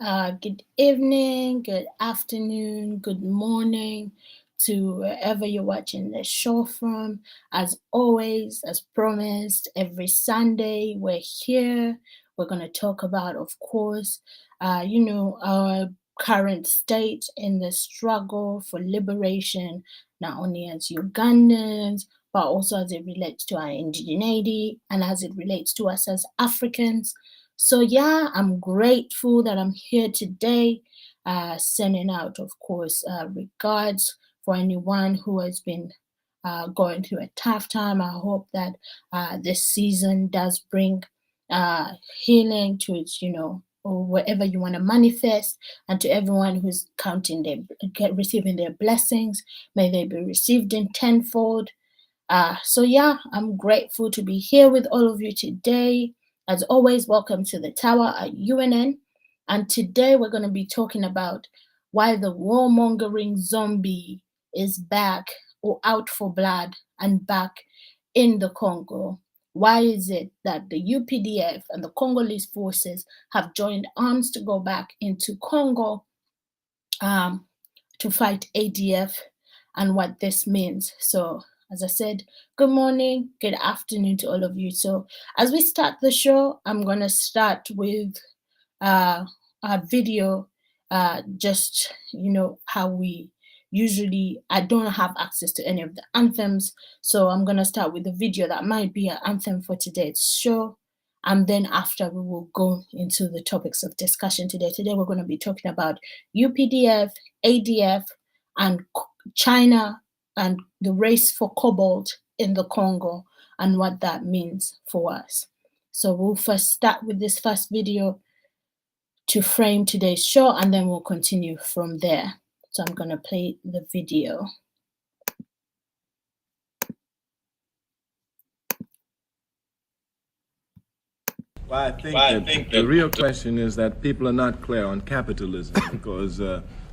Good evening, good afternoon, good morning to wherever you're watching the show from. As always, as promised, every Sunday we're here. We're going to talk about, of course, our current state in the struggle for liberation, not only as Ugandans, but also as it relates to our indigeneity and as it relates to us as Africans. So yeah, I'm grateful that I'm here today, sending out, of course, regards for anyone who has been going through a tough time. I hope that this season does bring healing to its, or wherever you want to manifest, and to everyone who's receiving their blessings, may they be received in tenfold. So yeah, I'm grateful to be here with all of you today. As always, welcome to the Tower at UNN. And today we're going to be talking about why the warmongering zombie is back or out for blood and back in the Congo. Why is it that the UPDF and the Congolese forces have joined arms to go back into Congo to fight ADF, and what this means? So, as I said, good morning, good afternoon to all of you. So as we start the show, I'm going to start with a video, just, how we usually, I don't have access to any of the anthems. So I'm going to start with a video that might be an anthem for today's show. And then after, we will go into the topics of discussion today. Today, we're going to be talking about UPDF, ADF, and China, and the race for cobalt in the Congo and what that means for us. So we'll first start with this first video to frame today's show, and then we'll continue from there. So I'm going to play the video. Well, I think the real question is that people are not clear on capitalism because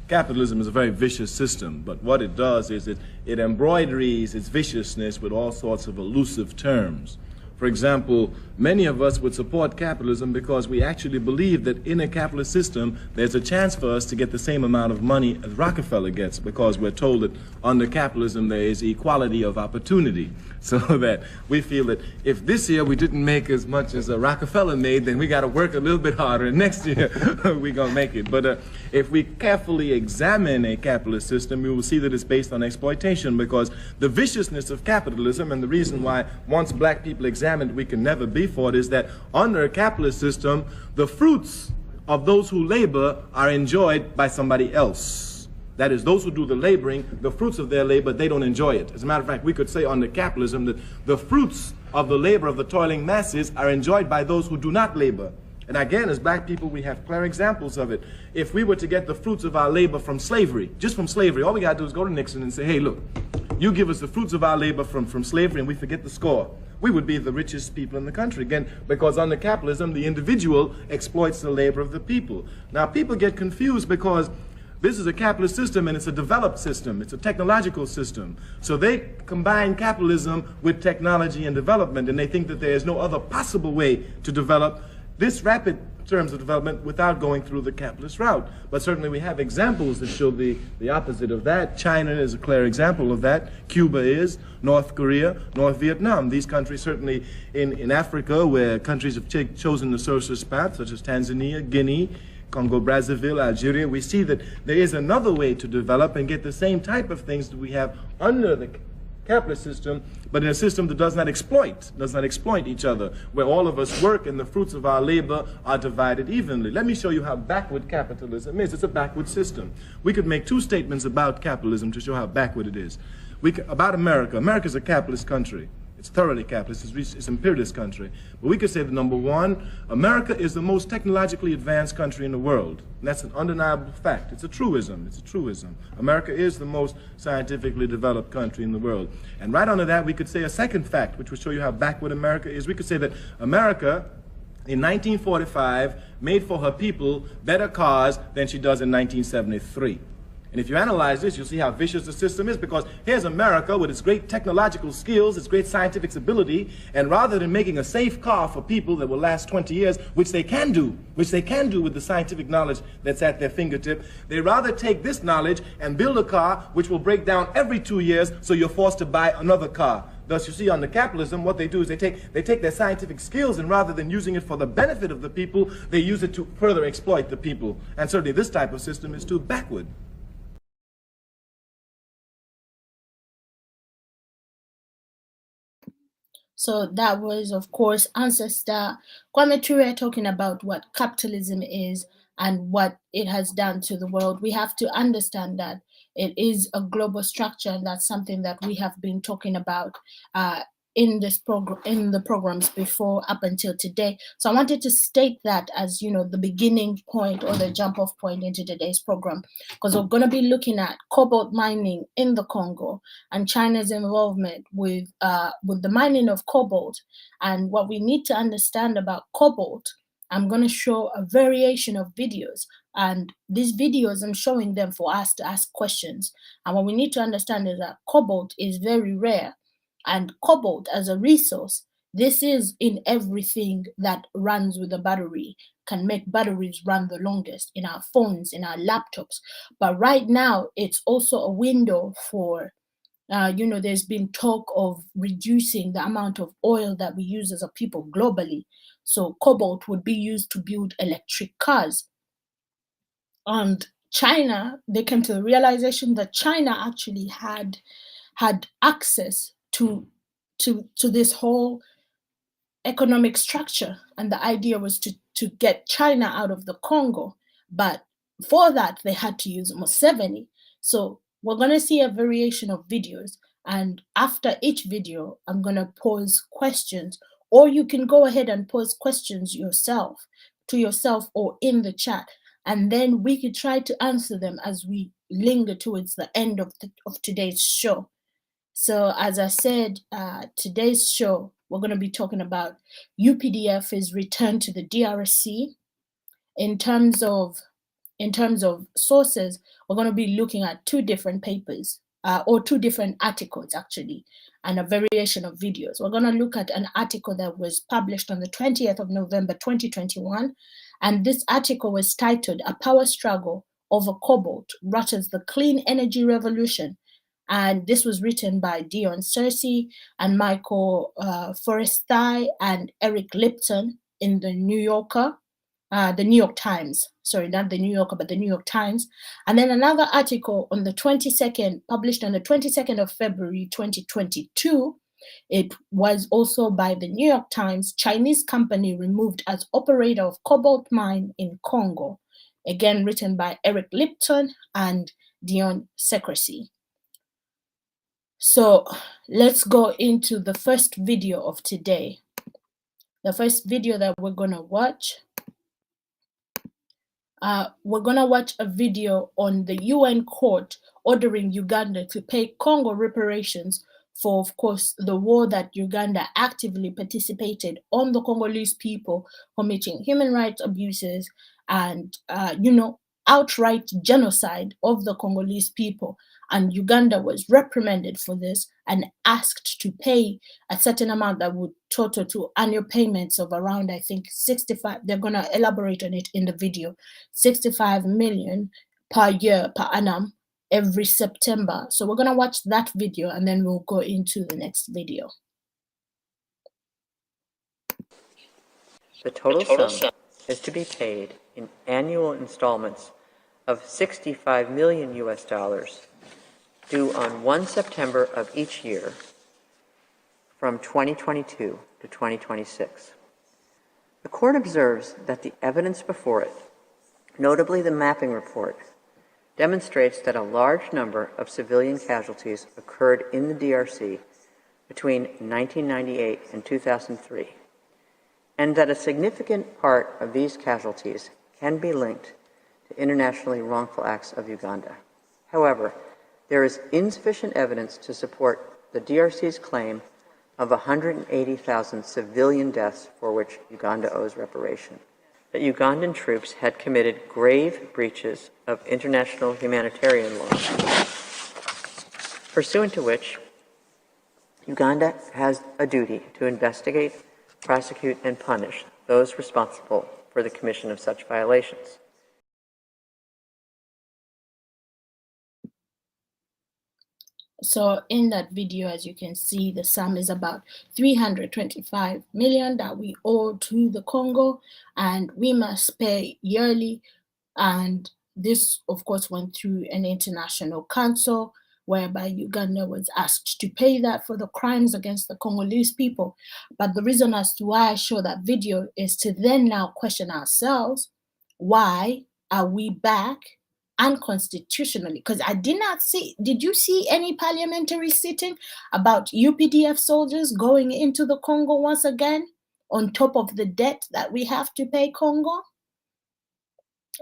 capitalism is a very vicious system, but what it does is it embroideries its viciousness with all sorts of elusive terms. For example, many of us would support capitalism because we actually believe that in a capitalist system, there's a chance for us to get the same amount of money as Rockefeller gets, because we're told that under capitalism there is equality of opportunity. So that we feel that if this year we didn't make as much as Rockefeller made, then we got to work a little bit harder, and next year we're going to make it. But if we carefully examine a capitalist system, we will see that it's based on exploitation, because the viciousness of capitalism, and the reason why once black people examine we can never be for it, is that under a capitalist system, the fruits of those who labor are enjoyed by somebody else. That is, those who do the laboring, the fruits of their labor, they don't enjoy it. As a matter of fact, we could say under capitalism that the fruits of the labor of the toiling masses are enjoyed by those who do not labor. And again, as black people, we have clear examples of it. If we were to get the fruits of our labor from slavery, just from slavery, all we got to do is go to Nixon and say, hey, look, you give us the fruits of our labor from slavery and we forget the score. We would be the richest people in the country. Again, because under capitalism, the individual exploits the labor of the people. Now, people get confused because this is a capitalist system and it's a developed system. It's a technological system. So they combine capitalism with technology and development, and they think that there is no other possible way to develop this rapid terms of development without going through the capitalist route. But certainly we have examples that show the opposite of that. China is a clear example of that. Cuba is, North Korea, North Vietnam. These countries certainly in Africa, where countries have chosen the socialist path, such as Tanzania, Guinea, Congo, Brazzaville, Algeria, we see that there is another way to develop and get the same type of things that we have under the capitalist system, but in a system that does not exploit each other, where all of us work and the fruits of our labor are divided evenly. Let me show you how backward capitalism is. It's a backward system. We could make two statements about capitalism to show how backward it is. About America. America's a capitalist country. It's thoroughly capitalist. It's an imperialist country. But we could say that, number one, America is the most technologically advanced country in the world. And that's an undeniable fact. It's a truism. It's a truism. America is the most scientifically developed country in the world. And right under that, we could say a second fact, which will show you how backward America is. We could say that America, in 1945, made for her people better cars than she does in 1973. And if you analyze this, you'll see how vicious the system is, because here's America with its great technological skills, its great scientific ability, and rather than making a safe car for people that will last 20 years, which they can do with the scientific knowledge that's at their fingertip, they rather take this knowledge and build a car which will break down every 2 years, so you're forced to buy another car. Thus, you see, under capitalism, what they do is they take their scientific skills, and rather than using it for the benefit of the people, they use it to further exploit the people. And certainly this type of system is too backward. So that was, of course, Ancestor Kwame Ture talking about what capitalism is and what it has done to the world. We have to understand that it is a global structure, and that's something that we have been talking about in the programs before up until today. So I wanted to state that as, you know, the beginning point or the jump off point into today's program, because we're going to be looking at cobalt mining in the Congo and China's involvement with the mining of cobalt. And what we need to understand about cobalt, I'm going to show a variation of videos, and these videos I'm showing them for us to ask questions. And what we need to understand is that cobalt is very rare. And cobalt as a resource, this is in everything that runs with a battery, can make batteries run the longest, in our phones, in our laptops. But right now, it's also a window for, there's been talk of reducing the amount of oil that we use as a people globally. So cobalt would be used to build electric cars. And China, they came to the realization that China actually had access to this whole economic structure, and the idea was to get China out of the Congo. But for that, they had to use Museveni. So we're going to see a variation of videos, and after each video, I'm going to pose questions, or you can go ahead and pose questions to yourself or in the chat, and then we could try to answer them as we linger towards the end of today's show. So as I said, today's show, we're going to be talking about UPDF's return to the DRC. In terms of sources, we're going to be looking at two different papers, or two different articles actually, and a variation of videos. We're going to look at an article that was published on the 20th of November 2021, and this article was titled "A Power Struggle Over Cobalt Rutters the Clean Energy Revolution." And this was written by Dion Cersei and Michael Forrestai and Eric Lipton in the New Yorker, the New York Times. Sorry, not the New Yorker, but the New York Times. And then another article on the 22nd, published on the 22nd of February 2022. It was also by the New York Times, Chinese company removed as operator of cobalt mine in Congo. Again, written by Eric Lipton and Dion Cersei. So let's go into the first video of today. The first video that we're going to watch, a video on the UN court ordering Uganda to pay Congo reparations for, of course, the war that Uganda actively participated on the Congolese people, committing human rights abuses and, outright genocide of the Congolese people. And Uganda was reprimanded for this and asked to pay a certain amount that would total to annual payments of around, I think, 65. They're going to elaborate on it in the video. 65 million per year, per annum, every September. So we're going to watch that video and then we'll go into the next video. The total sum is to be paid in annual installments of $65 million due on 1 September of each year from 2022 to 2026. The court observes that the evidence before it, notably the mapping report, demonstrates that a large number of civilian casualties occurred in the DRC between 1998 and 2003, and that a significant part of these casualties can be linked to internationally wrongful acts of Uganda. However, there is insufficient evidence to support the DRC's claim of 180,000 civilian deaths for which Uganda owes reparation. that Ugandan troops had committed grave breaches of international humanitarian law, pursuant to which Uganda has a duty to investigate, prosecute, and punish those responsible for the commission of such violations. So in that video, as you can see, the sum is about 325 million that we owe to the Congo, and we must pay yearly. And this, of course, went through an international council whereby Uganda was asked to pay that for the crimes against the Congolese people. But the reason as to why I show that video is to then now question ourselves, why are we back unconstitutionally? Because I did not see, did you see any parliamentary sitting about UPDF soldiers going into the Congo once again on top of the debt that we have to pay Congo?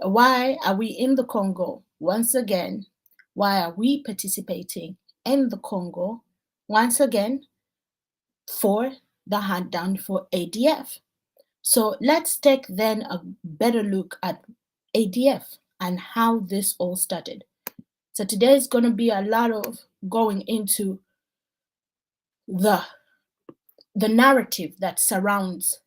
Why are we in the Congo once again? Why are we participating in the Congo once again for the hunt down for ADF? So let's take then a better look at ADF and how this all started. So today is going to be a lot of going into the narrative that surrounds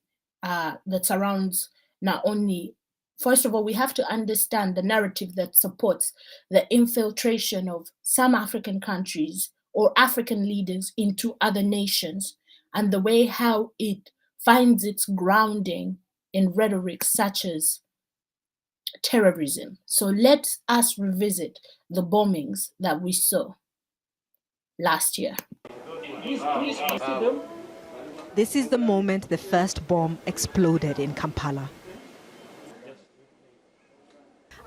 not only, first of all, we have to understand the narrative that supports the infiltration of some African countries or African leaders into other nations, and the way how it finds its grounding in rhetoric such as terrorism. So let us revisit the bombings that we saw last year. This is the moment the first bomb exploded in Kampala.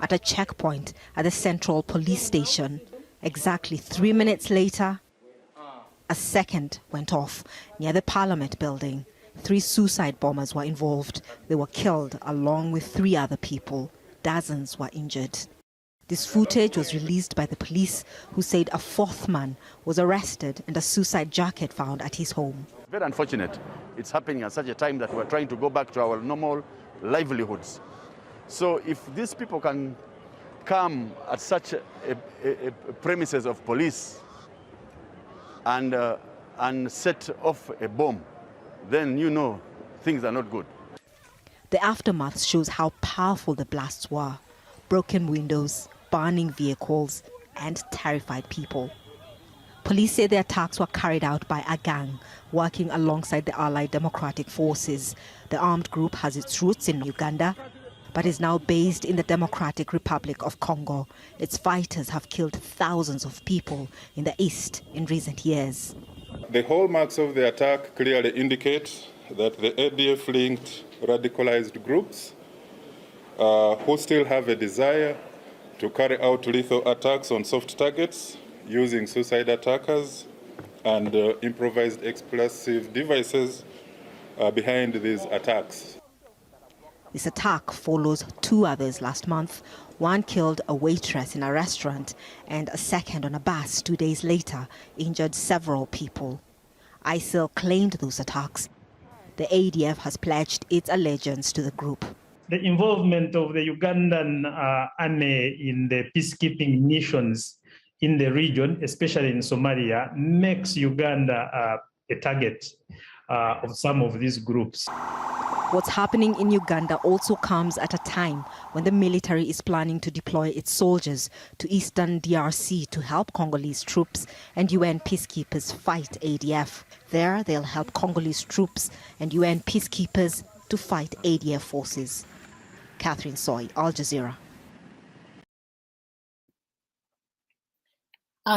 At a checkpoint at the Central Police Station, exactly 3 minutes later, a second went off near the Parliament building. 3 suicide bombers were involved. They were killed along with 3 other people. Dozens were injured. This footage was released by the police, who said a 4th man was arrested and a suicide jacket found at his home. Very unfortunate. It's happening at such a time that we're trying to go back to our normal livelihoods. So if these people can come at such a premises of police and set off a bomb, then you know things are not good. The aftermath shows how powerful the blasts were. Broken windows, burning vehicles, and terrified people. Police say the attacks were carried out by a gang working alongside the Allied Democratic Forces. The armed group has its roots in Uganda, but is now based in the Democratic Republic of Congo. Its fighters have killed thousands of people in the east in recent years. The hallmarks of the attack clearly indicate that the ADF-linked radicalized groups who still have a desire to carry out lethal attacks on soft targets using suicide attackers and improvised explosive devices behind these attacks. This attack follows 2 others last month. One killed a waitress in a restaurant, and a second on a bus 2 days later injured several people. ISIL claimed those attacks. The ADF has pledged its allegiance to the group. The involvement of the Ugandan army in the peacekeeping missions in the region, especially in Somalia, makes Uganda a target of some of these groups. What's happening in Uganda also comes at a time when the military is planning to deploy its soldiers to eastern DRC to help Congolese troops and UN peacekeepers fight ADF. There, they'll help Congolese troops and UN peacekeepers to fight ADF forces. Catherine Soy, Al Jazeera.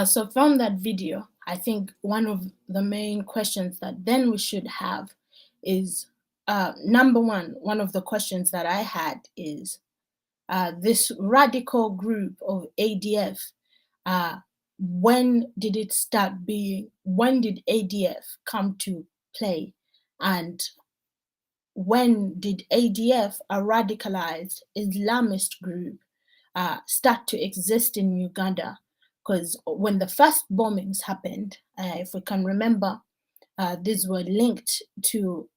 So from that video, I think one of the main questions that then we should have is, number one of the questions that I had is, this radical group of ADF, when did it start being, when did ADF come to play? And when did ADF, a radicalized Islamist group, start to exist in Uganda? Because when the first bombings happened, if we can remember, these were linked to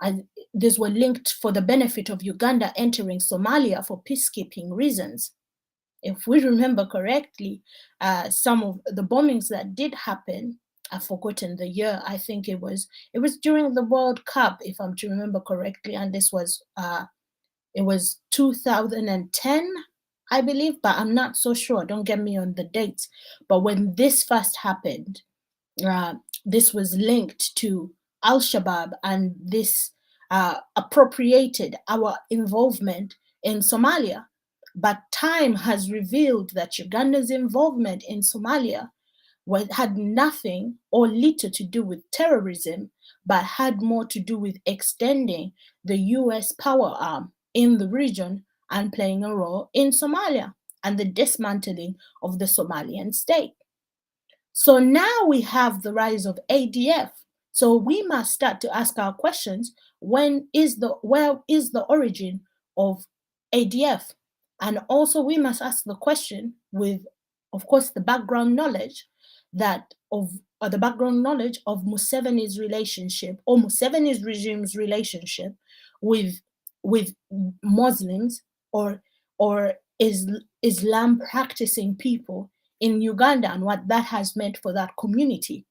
and these were linked for the benefit of Uganda entering Somalia for peacekeeping reasons. If we remember correctly, some of the bombings that did happen, I've forgotten the year. I think it was during the World Cup, if I'm to remember correctly, and this was it was 2010, I believe, but I'm not so sure. Don't get me on the dates. But when this first happened, this was linked to Al-Shabaab, and this appropriated our involvement in Somalia. But time has revealed that Uganda's involvement in Somalia had nothing or little to do with terrorism, but had more to do with extending the US power arm in the region and playing a role in Somalia and the dismantling of the Somalian state. So now we have the rise of ADF. So we must start to ask our questions. Where is the origin of ADF? And also we must ask the question with, of course, the background knowledge of Museveni's relationship, or Museveni's regime's relationship with Muslims or Islam practicing people in Uganda, and what that has meant for that community,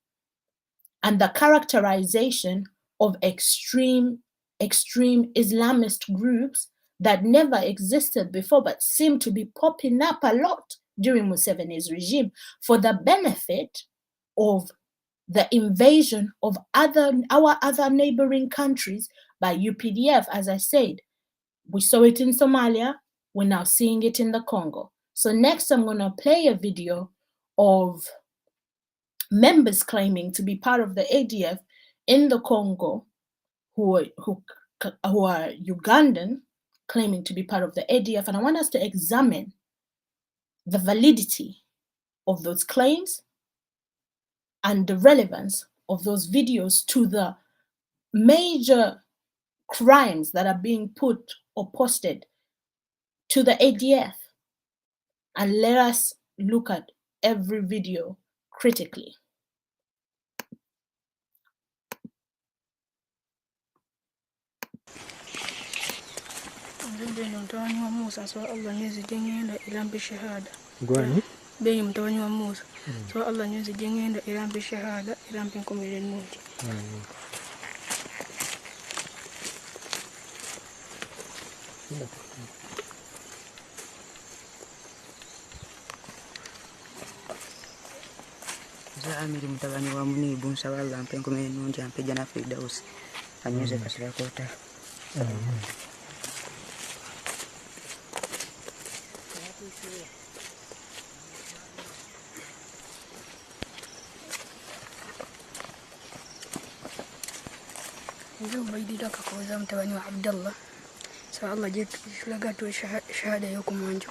and the characterization of extreme Islamist groups that never existed before but seem to be popping up a lot during Museveni's regime for the benefit of the invasion of our other neighboring countries by UPDF. As I said, we saw it in Somalia, we're now seeing it in the Congo. So next I'm going to play a video of members claiming to be part of the ADF in the Congo who are Ugandan, claiming to be part of the ADF. And I want us to examine the validity of those claims and the relevance of those videos to the major crimes that are being put or posted to the ADF. And let us look at every video critically. Benye mtawanya wa Musa. So Allah nyuzi jengenda irambi shahada, irambi nkomele nuji. Za amiri mtawanya wa munibu nsaba Allah mpe nkomele nuji, ampe jana Firdausi. Anyuze kasira kota. اليوم بيدي لك خوزام تباني وعبد الله سأل الله جيت لقيت شهادة يوكم وانجو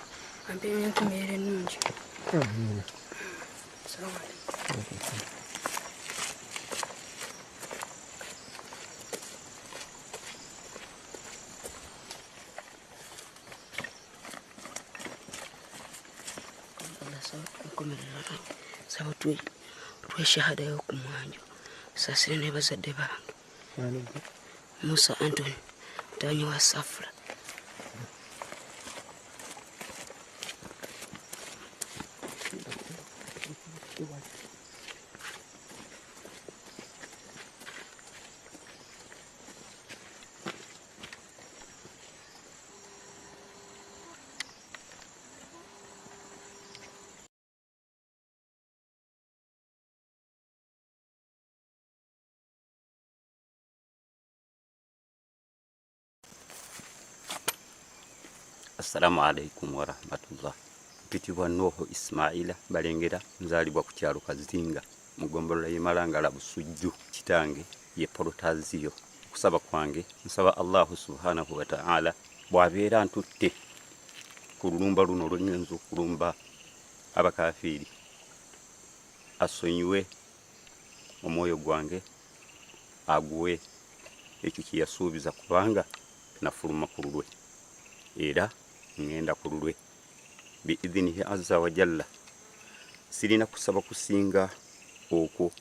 عم بينكم يرنون نونجي. السلام عليكم. الله سوكم سوتوي توي شهادة يوكم وانجو ساسرين بزد بانك Musa Anthony Tanya wa Safra. Assalamu alaikum wa rahmatullah. Mpitibwa Nuhu Ismaila balengera nzalibwa ku kyalo Kazinga mugombolola yemalangala busujju kitange ye porotaziyo. Kusaba kwange nsaba Allah subhanahu wa ta'ala bwabeera ntutte ku lulumba luno olw'ennyinza okulumba abakafiri asonyiwe omwoyo gwange aguwe ekyo kye yasuubiza kubanga nafuluma ku lulwe era ngenda ku lulwe biidhinihi azza wa jalla. Sirina kusaba kusinga okwo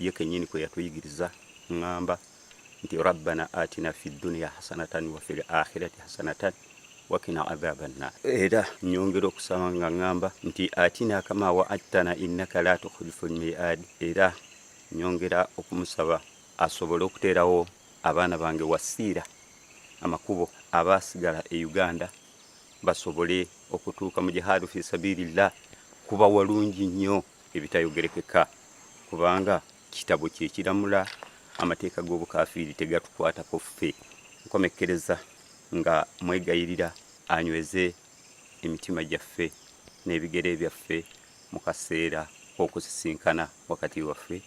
ye kennyini kwe yatuyigiriza ngamba nti rabbana atina fid dunya hasanatan wa fil akhirati hasanatan wakina adhaban nar. Era nyongera okusaba nga ngamba nti atina kama wa'adtana innaka la tukhliful mi'ad. Era nyongera okumusaba asobole okuteerawo abaana bange wasiira amakubo abasigala e Uganda basobole okutuuka mu jihadu fi sabilillah. Kuba walungi nnyo ebitayogerekeka kubanga kitabo kyekiramula amateeka g'obukafiiri tegatukwatako ffe. Nkomekkereza nga mwegayirira anyweze emitima gyaffe n'ebigere byaffe mu kaseera k'okusisinkana wakati waffe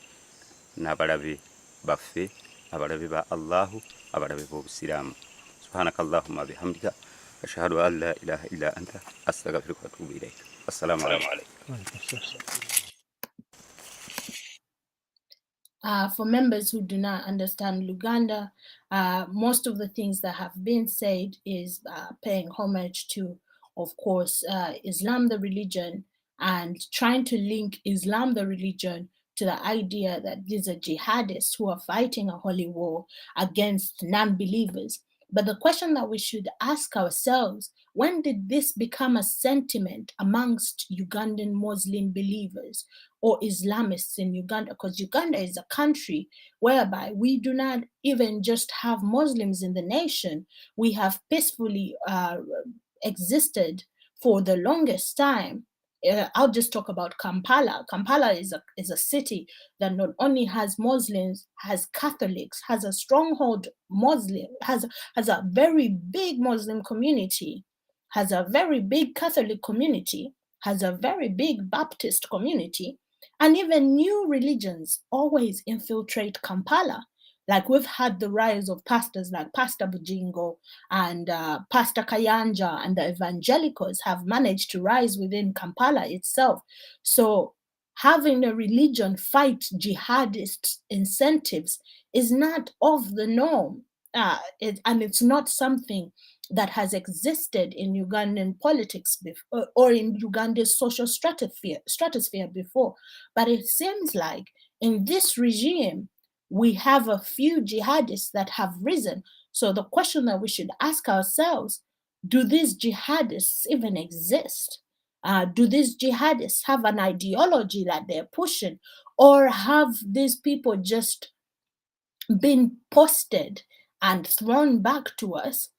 n'abalabe baffe, abalabe ba Allahu, abalabe b'obusiraamu. Subhanakallahumma bihamdika ashhadu an la ilaha illa anta astaghfiruka wa atubu ilayk. Assalamu alaikum. For members who do not understand Luganda, most of the things that have been said is paying homage to, of course, Islam, the religion, and trying to link Islam, the religion, to the idea that these are jihadists who are fighting a holy war against non-believers. But the question that we should ask ourselves, when did this become a sentiment amongst Ugandan Muslim believers or Islamists in Uganda? Because Uganda is a country whereby we do not even just have Muslims in the nation. We have peacefully existed for the longest time. I'll just talk about Kampala. Kampala is a city that not only has Muslims, has Catholics, has a stronghold Muslim, has a very big Muslim community, has a very big Catholic community, has a very big Baptist community, and even new religions always infiltrate Kampala. Like we've had the rise of pastors like Pastor Bujingo and Pastor Kayanja, and the evangelicals have managed to rise within Kampala itself. So having a religion fight jihadist incentives is not of the norm. And it's not something that has existed in Ugandan politics before, or in Uganda's social stratosphere before. But it seems like in this regime, we have a few jihadists that have risen. So the question that we should ask ourselves, do these jihadists even exist? Do these jihadists have an ideology that they're pushing? Or have these people just been posted and thrown back to us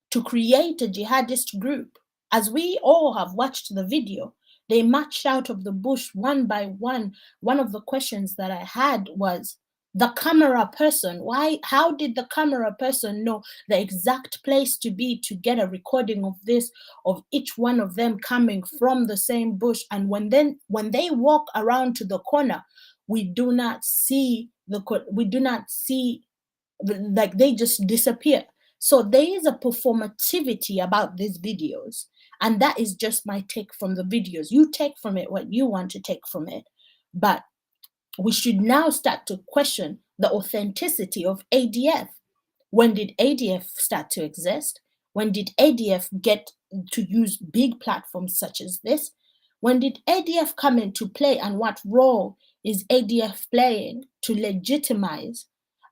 to create a jihadist group? As we all have watched the video, they marched out of the bush one by one. One of the questions that I had was, the camera person, how did the camera person know the exact place to be to get a recording of this, of each one of them coming from the same bush? And when they walk around to the corner, we do not see, like, they just disappear. So there is a performativity about these videos. And that is just my take from the videos. You take from it what you want to take from it. But we should now start to question the authenticity of ADF. When did ADF start to exist? When did ADF get to use big platforms such as this? When did ADF come into play, and what role is ADF playing to legitimize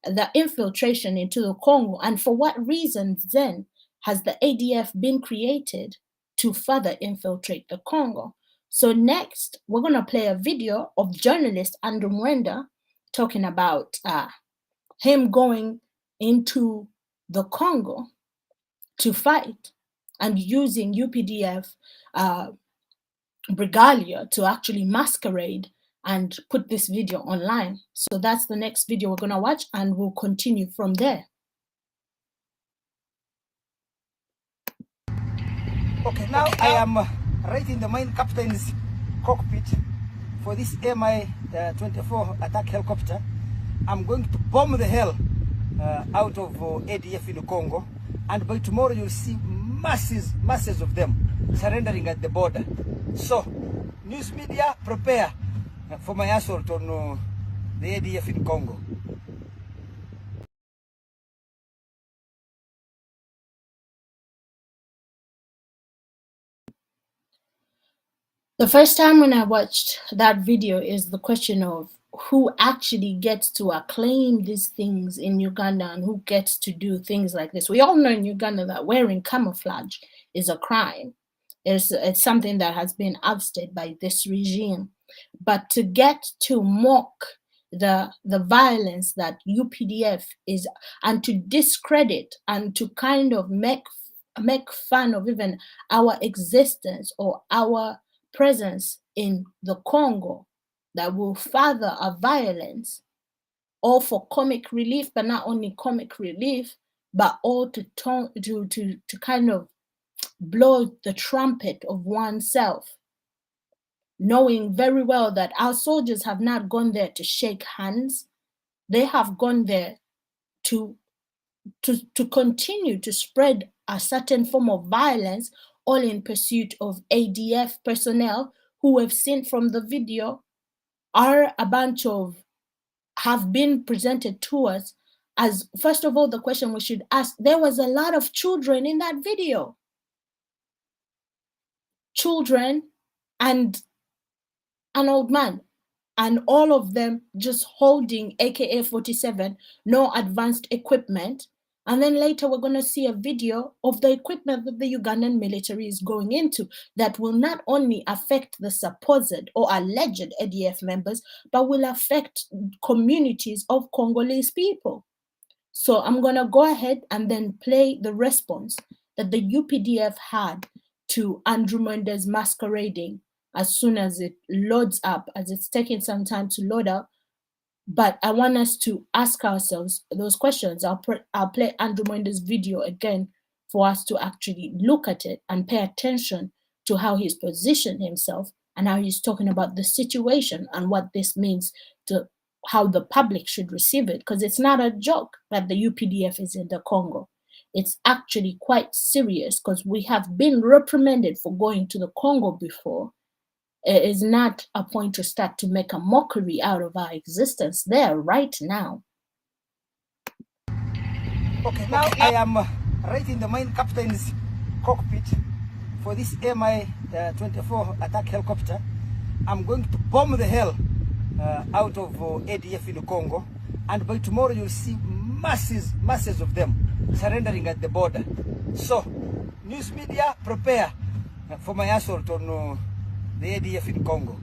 the infiltration into the Congo? And for what reasons then has the ADF been created to further infiltrate the Congo? So next, we're going to play a video of journalist Andrew Mwenda talking about him going into the Congo to fight and using UPDF regalia to actually masquerade and put this video online. So that's the next video we're going to watch, and we'll continue from there. Okay, now I am right in the main captain's cockpit for this Mi-24 attack helicopter. I'm going to bomb the hell out of ADF in the Congo, and by tomorrow you'll see masses of them surrendering at the border. So, news media, prepare for my assault on the ADF in Congo. The first time when I watched that video is the question of who actually gets to acclaim these things in Uganda and who gets to do things like this. We all know in Uganda that wearing camouflage is a crime. It's something that has been ousted by this regime. But to get to mock the violence that UPDF is, and to discredit and to kind of make fun of even our existence or our presence in the Congo, that will further a violence, all for comic relief, but not only comic relief, but all to kind of blow the trumpet of oneself, knowing very well that our soldiers have not gone there to shake hands. They have gone there to continue to spread a certain form of violence, all in pursuit of ADF personnel who we've seen from the video are a bunch of, have been presented to us as, first of all, the question we should ask, there was a lot of children in that video. Children and an old man, and all of them just holding AK-47, no advanced equipment. And then later we're going to see a video of the equipment that the Ugandan military is going into that will not only affect the supposed or alleged ADF members, but will affect communities of Congolese people. So I'm going to go ahead and then play the response that the UPDF had to Andrew Mwenda's masquerading as soon as it loads up, as it's taking some time to load up. But I want us to ask ourselves those questions. I'll play Andrew Mwenda's video again for us to actually look at it and pay attention to how he's positioned himself and how he's talking about the situation and what this means to how the public should receive it. Because it's not a joke that the UPDF is in the Congo. It's actually quite serious because we have been reprimanded for going to the Congo before. It is not a point to start to make a mockery out of our existence there right now. Okay, now I am right in the main captain's cockpit for this Mi-24 attack helicopter. I'm going to bomb the hell out of ADF in the Congo, and by tomorrow you'll see masses of them surrendering at the border. So, news media, prepare for my assault on the ADF in Congo.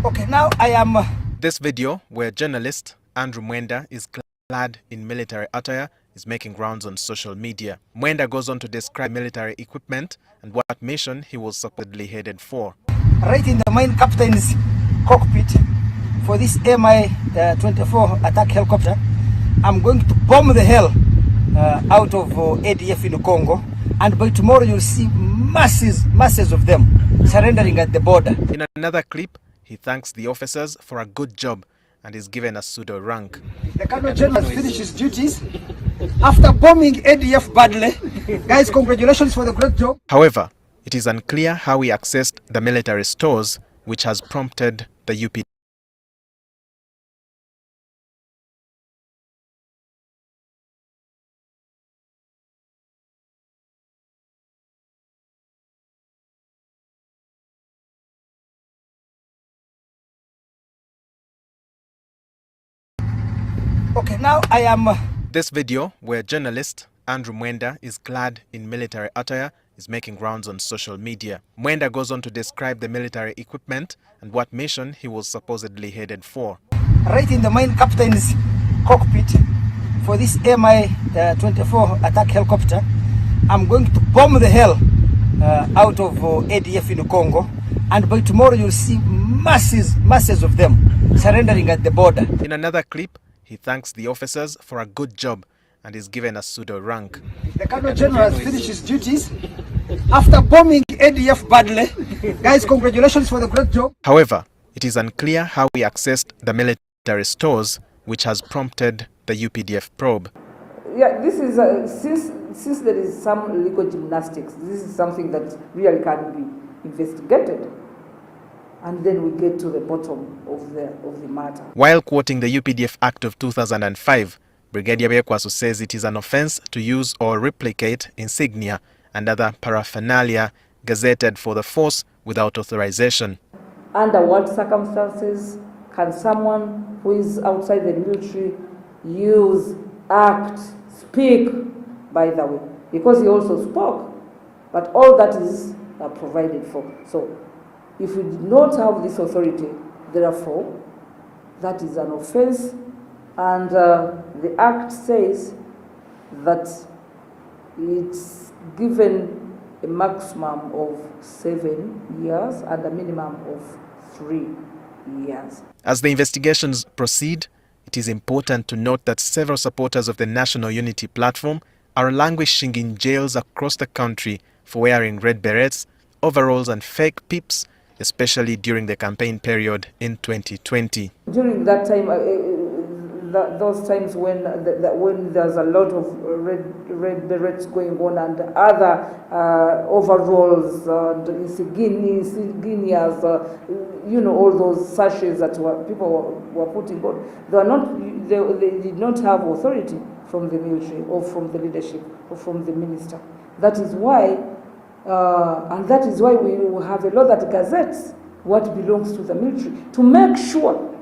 Okay, now I am... This video, where journalist Andrew Mwenda is clad in military attire, is making rounds on social media. Mwenda goes on to describe military equipment and what mission he was supposedly headed for. Right in the main captain's cockpit for this Mi-24 attack helicopter, I'm going to bomb the hell out of ADF in the Congo, and by tomorrow you'll see masses of them surrendering at the border. In another clip, he thanks the officers for a good job and is given a pseudo rank. The Colonel General has finished his duties after bombing ADF badly. Guys, congratulations for the great job. However, it is unclear how he accessed the military stores, which has prompted the UPDF. Okay, now I am... This video, where journalist Andrew Mwenda is clad in military attire, is making rounds on social media. Mwenda goes on to describe the military equipment and what mission he was supposedly headed for. Right in the main captain's cockpit for this Mi-24 attack helicopter, I'm going to bomb the hell out of ADF in the Congo, and by tomorrow you'll see masses of them surrendering at the border. In another clip, he thanks the officers for a good job and is given a pseudo rank. The Colonel General has finished his duties after bombing ADF badly. Guys, congratulations for the great job. However, it is unclear how he accessed the military stores, which has prompted the UPDF probe. Yeah, this is since there is some legal gymnastics, this is something that really can be investigated. And then we get to the bottom of the matter. While quoting the UPDF Act of 2005, Brigadier Bekwaso says it is an offense to use or replicate insignia and other paraphernalia gazetted for the force without authorization. Under what circumstances can someone who is outside the military use, act, speak, by the way? Because he also spoke, but all that is provided for. So if we did not have this authority, therefore, that is an offense, and the Act says that it's given a maximum of 7 years and a minimum of 3 years. As the investigations proceed, it is important to note that several supporters of the National Unity Platform are languishing in jails across the country for wearing red berets, overalls and fake pips, especially during the campaign period in 2020. During that time, those times when there's a lot of red berets going on and other overalls and insignias, all those sashes that people were putting on, they did not have authority from the military or from the leadership or from the minister. That is why, and that is why we have a law that gazettes what belongs to the military, to make sure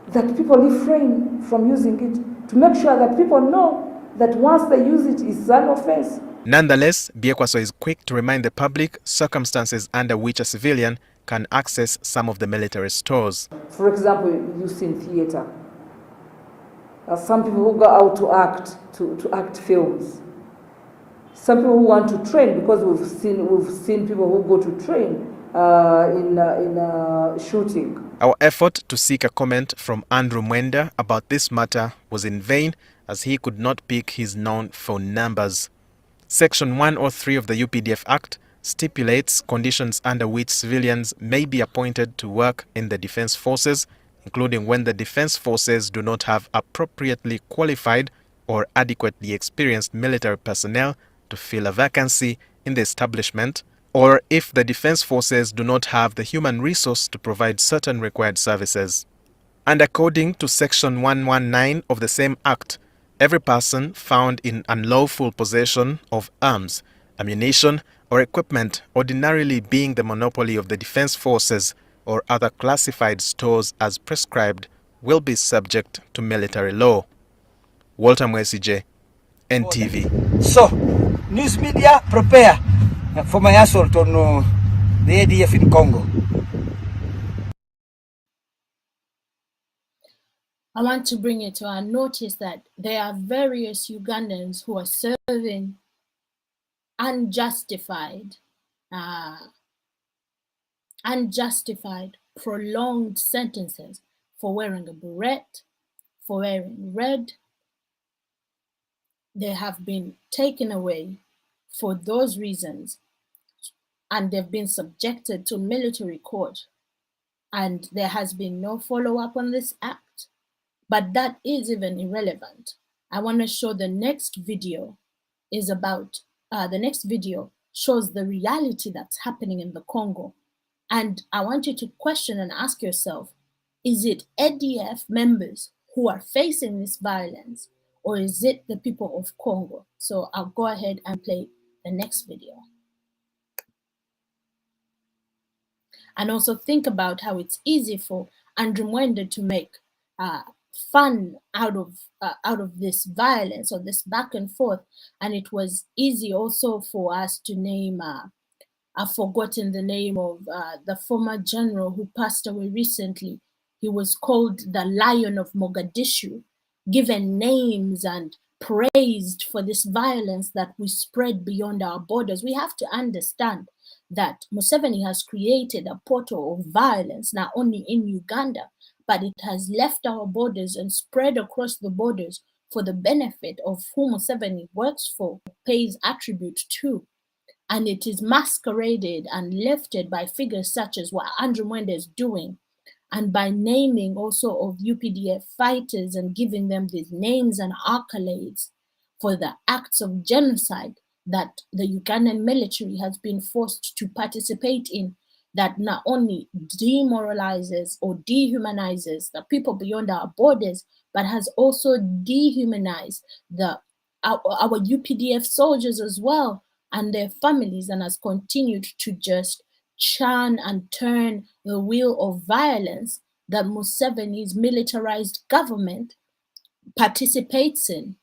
that people refrain from using it, to make sure that people know that once they use it, it's an offense. Nonetheless, Biekwaso is quick to remind the public circumstances under which a civilian can access some of the military stores. For example, use in theater. Some people who go out to act films. Some people who want to train, because we've seen people who go to train in shooting. Our effort to seek a comment from Andrew Mwenda about this matter was in vain, as he could not pick his known phone numbers. Section 103 of the UPDF Act stipulates conditions under which civilians may be appointed to work in the defense forces, including when the defense forces do not have appropriately qualified or adequately experienced military personnel to fill a vacancy in the establishment, or if the defense forces do not have the human resource to provide certain required services. And according to Section 119 of the same Act, every person found in unlawful possession of arms, ammunition, or equipment ordinarily being the monopoly of the defense forces or other classified stores as prescribed will be subject to military law. Walter Mwesije, NTV. So, news media, prepare for my assault on the ADF in Congo. I want to bring it to our notice that there are various Ugandans who are serving unjustified prolonged sentences for wearing a beret, for wearing red. They have been taken away for those reasons, and they've been subjected to military court, and there has been no follow-up on this act. But that is even irrelevant. I want to show the next video is about, the next video shows the reality that's happening in the Congo. And I want you to question and ask yourself, is it ADF members who are facing this violence, or is it the people of Congo? So I'll go ahead and play the next video. And also think about how it's easy for Andrew Mwenda to make fun out of this violence or this back and forth, and it was easy also for us to name I've forgotten the name of the former general who passed away recently. He was called the Lion of Mogadishu, given names and praised for this violence that we spread beyond our borders. We have to understand that Museveni has created a portal of violence, not only in Uganda, but it has left our borders and spread across the borders for the benefit of whom Museveni works for, pays attribute to. And it is masqueraded and lifted by figures such as what Andrew Mwenda is doing, and by naming also of UPDF fighters and giving them these names and accolades for the acts of genocide that the Ugandan military has been forced to participate in, that not only demoralizes or dehumanizes the people beyond our borders, but has also dehumanized our UPDF soldiers as well, and their families and has continued to just churn and turn the wheel of violence that Museveni's militarized government participates in.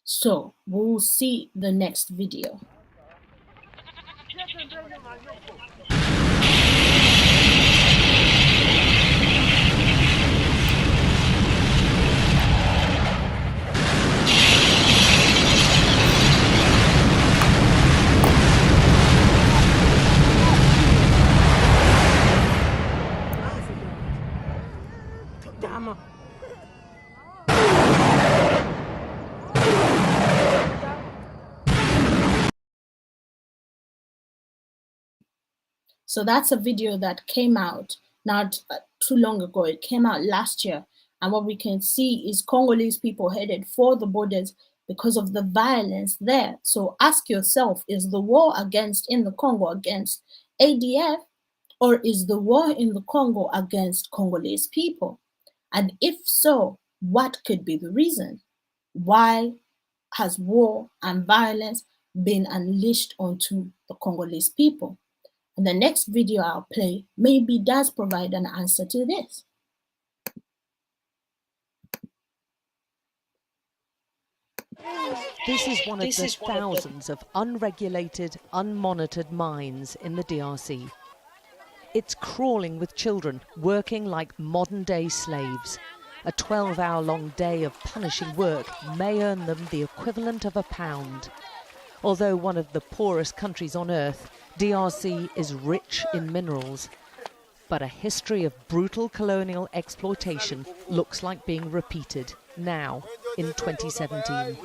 So we'll see the next video. So that's a video that came out not too long ago. It came out last year. And what we can see is Congolese people headed for the borders because of the violence there. So ask yourself, is the war in the Congo against ADF, or is the war in the Congo against Congolese people? And if so, what could be the reason? Why has war and violence been unleashed onto the Congolese people? And the next video I'll play maybe does provide an answer to this. This is one of the thousands of unregulated, unmonitored mines in the DRC. It's crawling with children, working like modern-day slaves. A 12-hour-long day of punishing work may earn them the equivalent of £1. Although one of the poorest countries on earth, DRC is rich in minerals. But a history of brutal colonial exploitation looks like being repeated now, in 2017.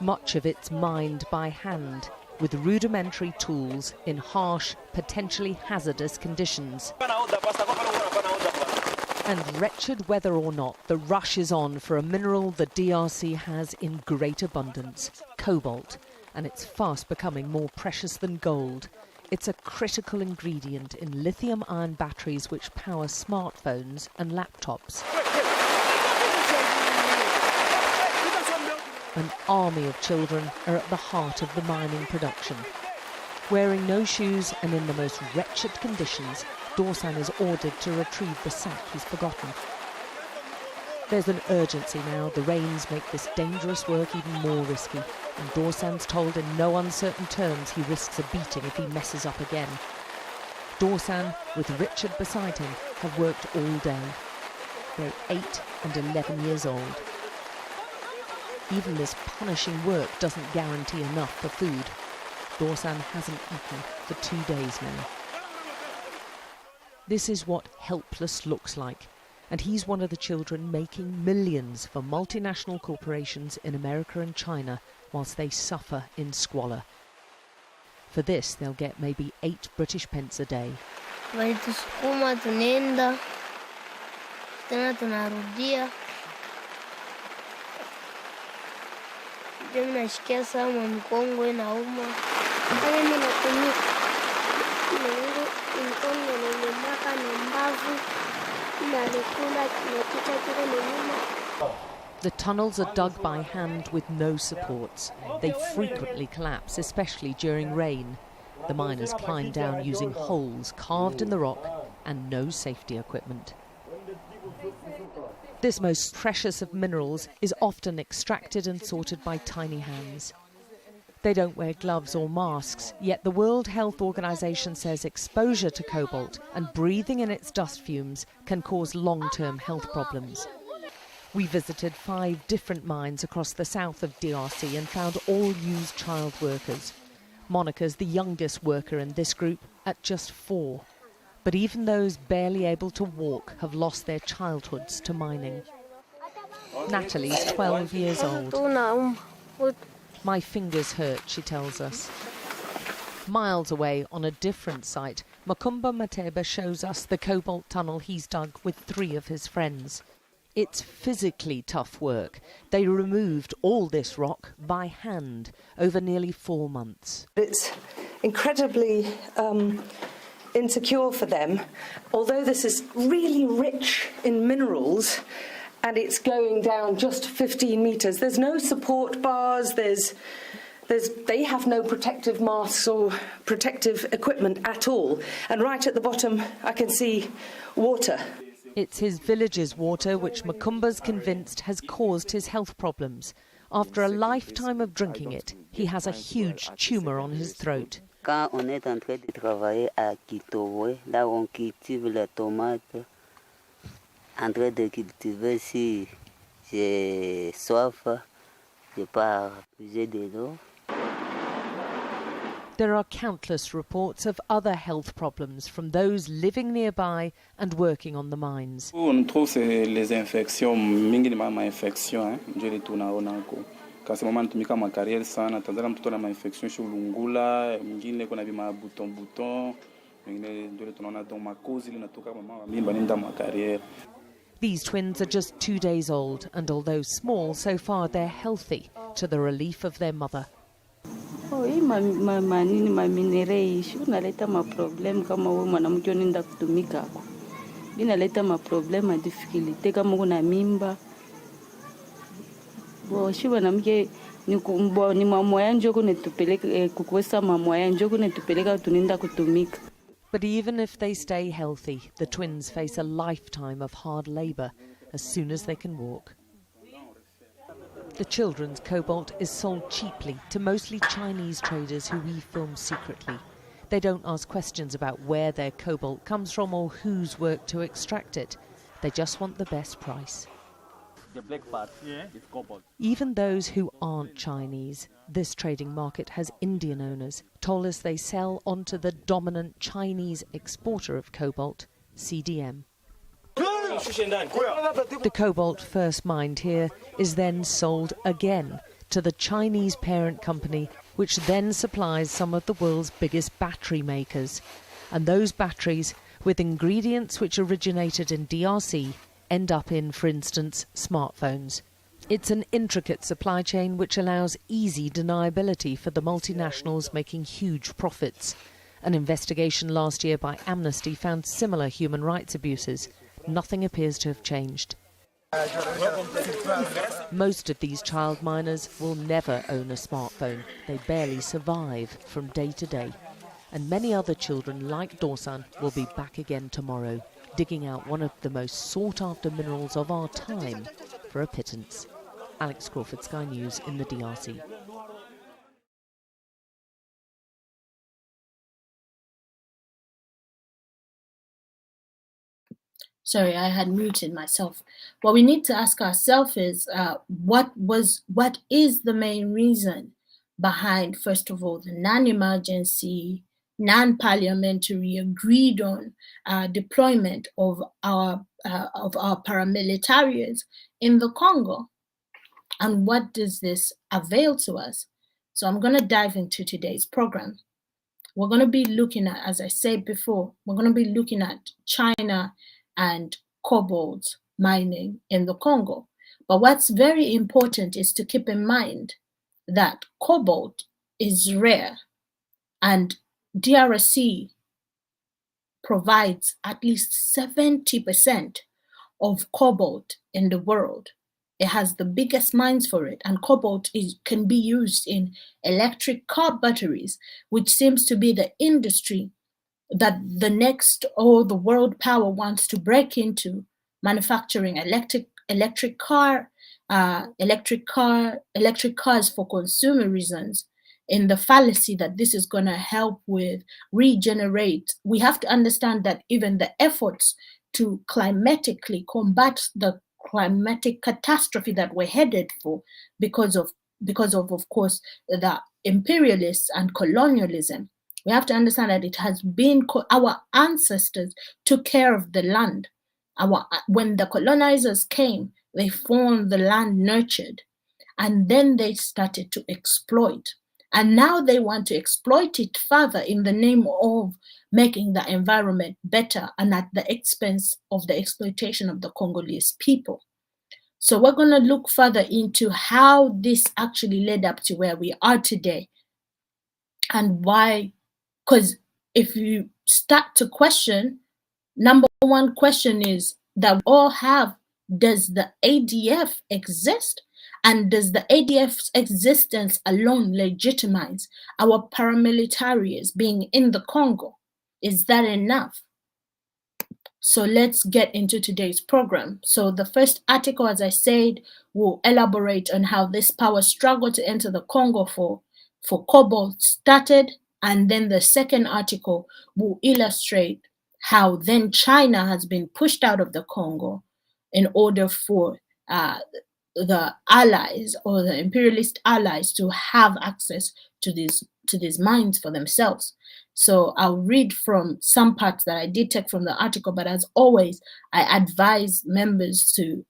Much of it's mined by hand, with rudimentary tools in harsh, potentially hazardous conditions. And wretched whether or not, the rush is on for a mineral the DRC has in great abundance, cobalt, and it's fast becoming more precious than gold. It's a critical ingredient in lithium-ion batteries which power smartphones and laptops. An army of children are at the heart of the mining production. Wearing no shoes and in the most wretched conditions, Dorsan is ordered to retrieve the sack he's forgotten. There's an urgency now. The rains make this dangerous work even more risky, and Dorsan's told in no uncertain terms he risks a beating if he messes up again. Dorsan, with Richard beside him, have worked all day. They're 8 and 11 years old. Even this punishing work doesn't guarantee enough for food. Dorsan hasn't eaten for 2 days now. This is what helpless looks like, and he's one of the children making millions for multinational corporations in America and China whilst they suffer in squalor. For this, they'll get maybe 8 British pence a day. Walitusukuma tunaenda tena tunarudia. Mimi nashikia sana mkongo inauma. Kama mimi natumia mkongo nilimaka na mbavu na nikula kitu kile nyuma. The tunnels are dug by hand with no supports. They frequently collapse, especially during rain. The miners climb down using holes carved in the rock and no safety equipment. This most precious of minerals is often extracted and sorted by tiny hands. They don't wear gloves or masks, yet the World Health Organization says exposure to cobalt and breathing in its dust fumes can cause long-term health problems. We visited 5 different mines across the south of DRC and found all used child workers. Monica's the youngest worker in this group at just 4. But even those barely able to walk have lost their childhoods to mining. Natalie's 12 years old. My fingers hurt, she tells us. Miles away on a different site, Makumba Mateba shows us the cobalt tunnel he's dug with 3 of his friends. It's physically tough work. They removed all this rock by hand over nearly 4 months. It's incredibly insecure for them. Although this is really rich in minerals and it's going down just 15 meters, there's no support bars, there's They have no protective masks or protective equipment at all. And right at the bottom, I can see water. It's his village's water which Makumba's convinced has caused his health problems. After a lifetime of drinking it, he has a huge tumour on his throat. Quand on est en train de travailler à Kitowe, là on cultive la tomate, en train de cultiver, si j'ai soif, je pars puiser de l'eau. There are countless reports of other health problems from those living nearby and working on the mines. On trouve les infections, mingi ni mama infection, ndio ile tunaona huko. Kasi mama anatumika ma carrière sana, tanzania mtoto na infection shulungula, mwingine kuna bima buton, mwingine ndio tunaona donc makozi linatoka mama mimba nenda ma carrière. These twins are just 2 days old, and although small, so far they're healthy, to the relief of their mother. Hii manini maminereishi unaleta maproblem kama wewe mwanamke unaenda kutumika huko. Inaleta maproblem na difficulty kama una mimba. Shi mwanamke ni mama yangu kunetupeleka kukwesa mama yangu kunetupeleka tunaenda kutumika. But even if they stay healthy, the twins face a lifetime of hard labour as soon as they can walk. The children's cobalt is sold cheaply to mostly Chinese traders who we film secretly. They don't ask questions about where their cobalt comes from or who's worked to extract it. They just want the best price. The black part is cobalt. Even those who aren't Chinese, this trading market has Indian owners, told us they sell onto the dominant Chinese exporter of cobalt, CDM. The cobalt first mined here is then sold again to the Chinese parent company, which then supplies some of the world's biggest battery makers. And those batteries, with ingredients which originated in DRC, end up in, for instance, smartphones. It's an intricate supply chain which allows easy deniability for the multinationals making huge profits. An investigation last year by Amnesty found similar human rights abuses. Nothing appears to have changed. Most of these child miners will never own a smartphone. They barely survive from day to day. And many other children like Dorsan will be back again tomorrow, digging out one of the most sought-after minerals of our time for a pittance. Alex Crawford, Sky News in the DRC. Sorry, I had muted myself. What we need to ask ourselves is what is the main reason behind, first of all, the non-emergency, non-parliamentary agreed on deployment of our paramilitaries in the Congo, and what does this avail to us? So I'm going to dive into today's program. We're going to be looking at, as I said before, we're going to be looking at China and cobalt mining in the Congo. But what's very important is to keep in mind that cobalt is rare, and DRC provides at least 70% of cobalt in the world. It has the biggest mines for it, and cobalt can be used in electric car batteries, which seems to be the industry that the world power wants to break into, manufacturing electric cars for consumer reasons, in the fallacy that this is going to help with regenerate. We have to understand that even the efforts to climatically combat the climatic catastrophe that we're headed for because of course, the imperialists and colonialism, we have to understand that it has been our ancestors took care of the land. When the colonizers came, they found the land nurtured, and then they started to exploit. And now they want to exploit it further in the name of making the environment better and at the expense of the exploitation of the Congolese people. So we're going to look further into how this actually led up to where we are today and why. Because if you start to question, number one question is that we all have, does the ADF exist? And does the ADF's existence alone legitimize our paramilitaries being in the Congo? Is that enough? So let's get into today's program. So the first article, as I said, will elaborate on how this power struggle to enter the Congo for cobalt started. And then the second article will illustrate how then China has been pushed out of the Congo in order for the allies or the imperialist allies to have access to these mines for themselves. So I'll read from some parts that I did take from the article, but as always, I advise members to,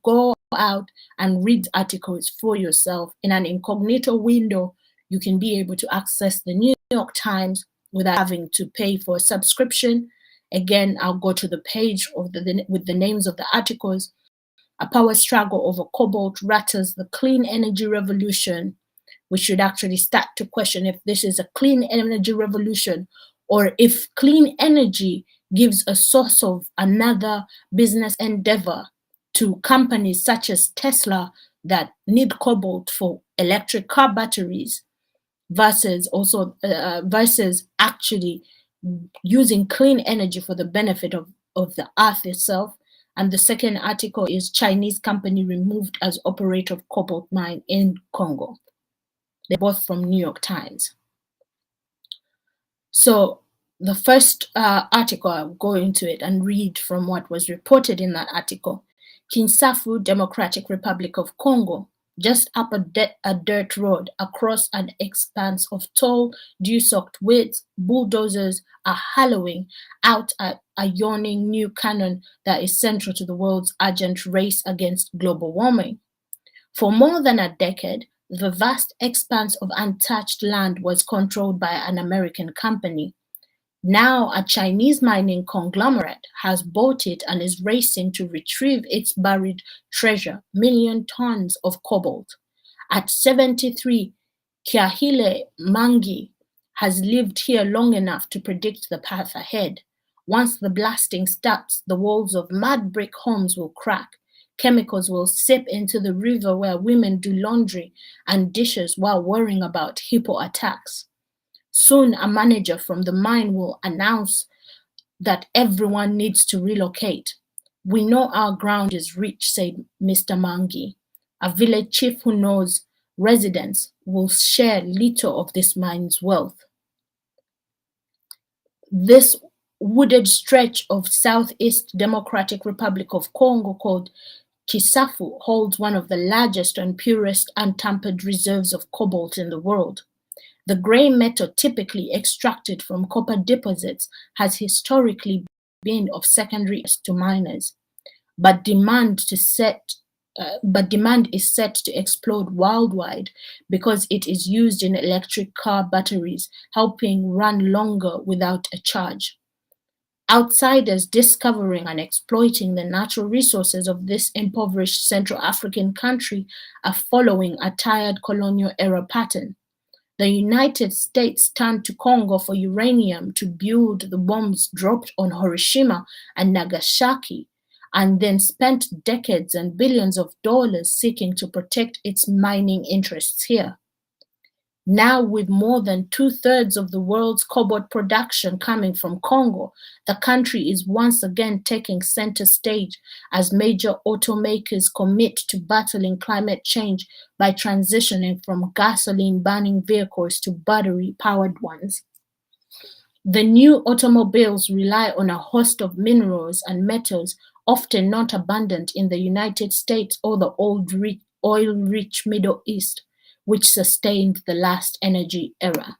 go out and read articles for yourself in an incognito window. You can be able to access the New York Times without having to pay for a subscription. Again, I'll go to the page with the names of the articles. A power struggle over cobalt rattles the clean energy revolution. We should actually start to question if this is a clean energy revolution or if clean energy gives a source of another business endeavor to companies such as Tesla that need cobalt for electric car batteries versus actually using clean energy for the benefit of the earth itself. And the second article is Chinese company removed as operator of cobalt mine in Congo. They're both from New York Times. So the first article, I'll go into it and read from what was reported in that article. Kinshasa, Democratic Republic of Congo, just up a dirt road across an expanse of tall, dew-soaked woods, bulldozers are hollowing out a yawning new cannon that is central to the world's urgent race against global warming. For more than a decade, the vast expanse of untouched land was controlled by an American company. Now a Chinese mining conglomerate has bought it and is racing to retrieve its buried treasure, million tons of cobalt. At 73, Kiahile Mangi has lived here long enough to predict the path ahead. Once the blasting starts, the walls of mud brick homes will crack. Chemicals will seep into the river where women do laundry and dishes while worrying about hippo attacks. Soon, a manager from the mine will announce that everyone needs to relocate. We know our ground is rich, said Mr. Mangi. A village chief who knows residents will share little of this mine's wealth. This wooded stretch of Southeast Democratic Republic of Congo called Kinshasa holds one of the largest and purest untampered reserves of cobalt in the world. The grey metal typically extracted from copper deposits has historically been of secondary interest to miners, but demand is set to explode worldwide because it is used in electric car batteries, helping run longer without a charge. Outsiders discovering and exploiting the natural resources of this impoverished Central African country are following a tired colonial-era pattern. The United States turned to Congo for uranium to build the bombs dropped on Hiroshima and Nagasaki, and then spent decades and billions of dollars seeking to protect its mining interests here. Now, with more than 2/3 of the world's cobalt production coming from Congo, the country is once again taking center stage as major automakers commit to battling climate change by transitioning from gasoline-burning vehicles to battery-powered ones. The new automobiles rely on a host of minerals and metals often not abundant in the United States or the oil-rich Middle East, which sustained the last energy era.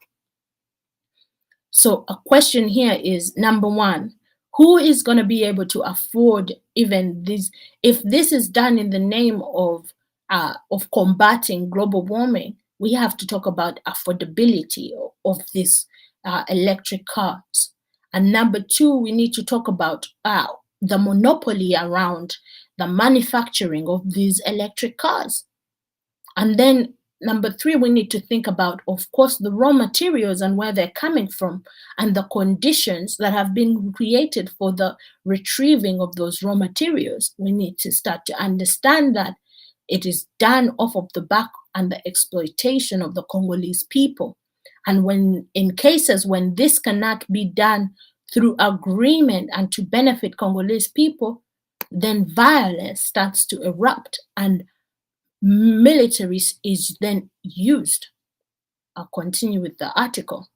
So a question here is, number one, who is going to be able to afford even this? If this is done in the name of combating global warming, we have to talk about affordability of these electric cars. And number two, we need to talk about the monopoly around the manufacturing of these electric cars. And then number three, we need to think about, of course, the raw materials and where they're coming from and the conditions that have been created for the retrieving of those raw materials. We need to start to understand that It is done off of the back and the exploitation of the Congolese people. And when in cases when this cannot be done through agreement and to benefit Congolese people, then violence starts to erupt and military is then used. I'll continue with the article.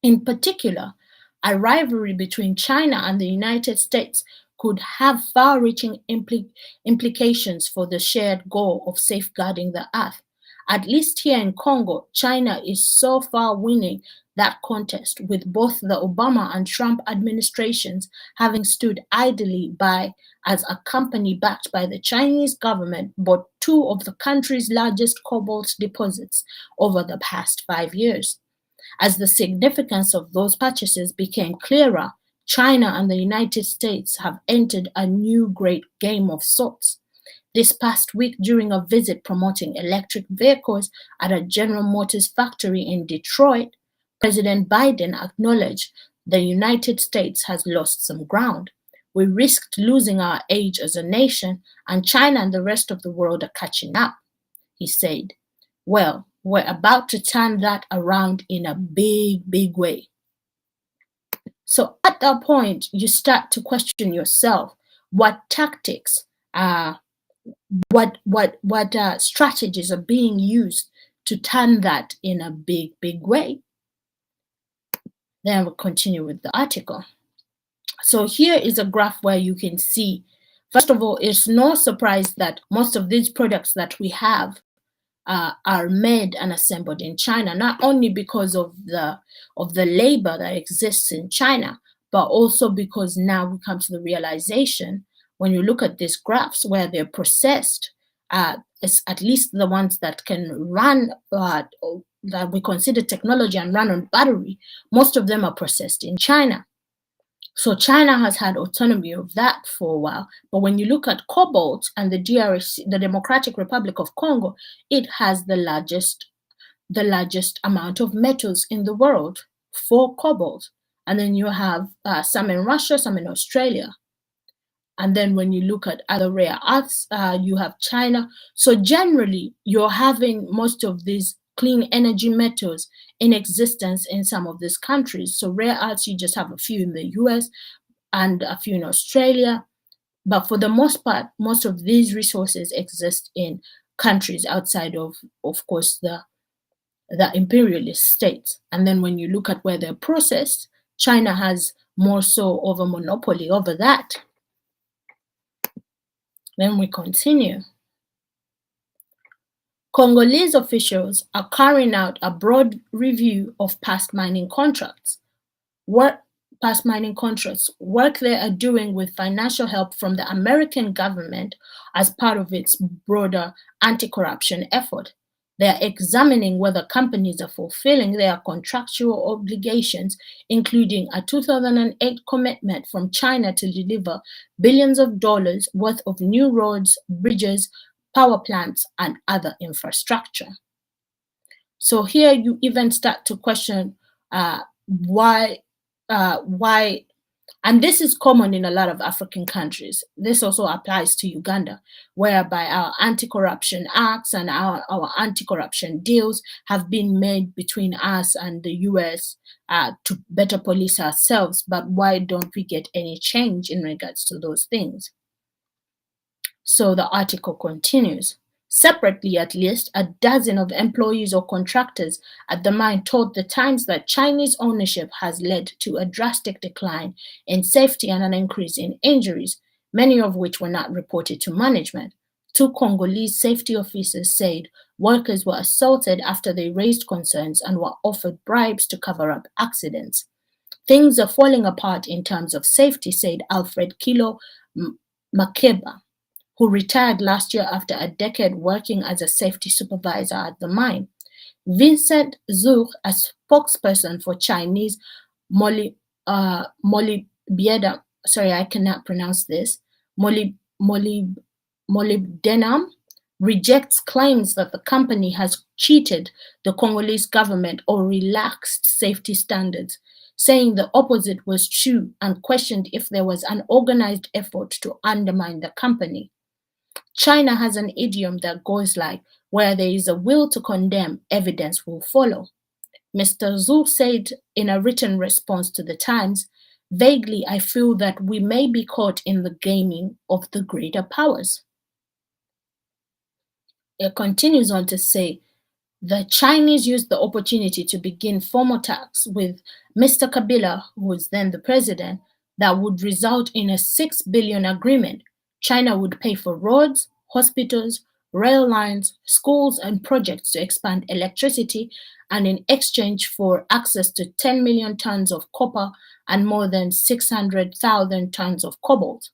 In particular, a rivalry between China and the United States could have far-reaching implications for the shared goal of safeguarding the earth. At least here in Congo, China is so far winning that contest, with both the Obama and Trump administrations having stood idly by as a company backed by the Chinese government bought 2 of the country's largest cobalt deposits over the past 5 years. As the significance of those purchases became clearer, China and the United States have entered a new great game of sorts. This past week, during a visit promoting electric vehicles at a General Motors factory in Detroit, President Biden acknowledged the United States has lost some ground. We risked losing our edge as a nation, and China and the rest of the world are catching up, he said. Well, we're about to turn that around in a big, big way. So at that point, you start to question yourself, what tactics, what strategies are being used to turn that in a big, big way. Then we'll continue with the article. So here is a graph where you can see, first of all, it's no surprise that most of these products that we have are made and assembled in China, not only because of the labor that exists in China, but also because now we come to the realization when you look at these graphs where they're processed, it's at least the ones that can run, that we consider technology and run on battery, most of them are processed in China. So China has had autonomy of that for a while. But when you look at cobalt and the DRC, the Democratic Republic of Congo, it has the largest amount of metals in the world for cobalt. And then you have some in Russia, some in Australia. And then when you look at other rare earths, you have China. So generally, you're having most of these clean energy metals in existence in some of these countries. So rare earths, you just have a few in the US and a few in Australia. But for the most part, most of these resources exist in countries outside of course, the imperialist states. And then when you look at where they're processed, China has more so of a monopoly over that. Then we continue. Congolese officials are carrying out a broad review of past mining contracts. Work they are doing with financial help from the American government as part of its broader anti-corruption effort. They are examining whether companies are fulfilling their contractual obligations, including a 2008 commitment from China to deliver billions of dollars worth of new roads, bridges, power plants, and other infrastructure. So here you even start to question why, and this is common in a lot of African countries. This also applies to Uganda, whereby our anti-corruption acts and our anti-corruption deals have been made between us and the US to better police ourselves. But why don't we get any change in regards to those things? So the article continues. Separately, at least a dozen of employees or contractors at the mine told the Times that Chinese ownership has led to a drastic decline in safety and an increase in injuries, many of which were not reported to management. 2 Congolese safety officers said workers were assaulted after they raised concerns and were offered bribes to cover up accidents. Things are falling apart in terms of safety, said Alfred Kilo Makeba, who retired last year after a decade working as a safety supervisor at the mine. Vincent Zhou, a spokesperson for Chinese molybdenum, sorry, I cannot pronounce this, molybdenum, rejects claims that the company has cheated the Congolese government or relaxed safety standards, saying the opposite was true and questioned if there was an organized effort to undermine the company. China has an idiom that goes like, where there is a will to condemn, evidence will follow. Mr. Zhu said in a written response to the Times, vaguely, I feel that we may be caught in the gaming of the greater powers. It continues on to say, the Chinese used the opportunity to begin formal talks with Mr. Kabila, who was then the president, that would result in a 6 billion agreement. China would pay for roads, hospitals, rail lines, schools, and projects to expand electricity, and in exchange for access to 10 million tons of copper and more than 600,000 tons of cobalt.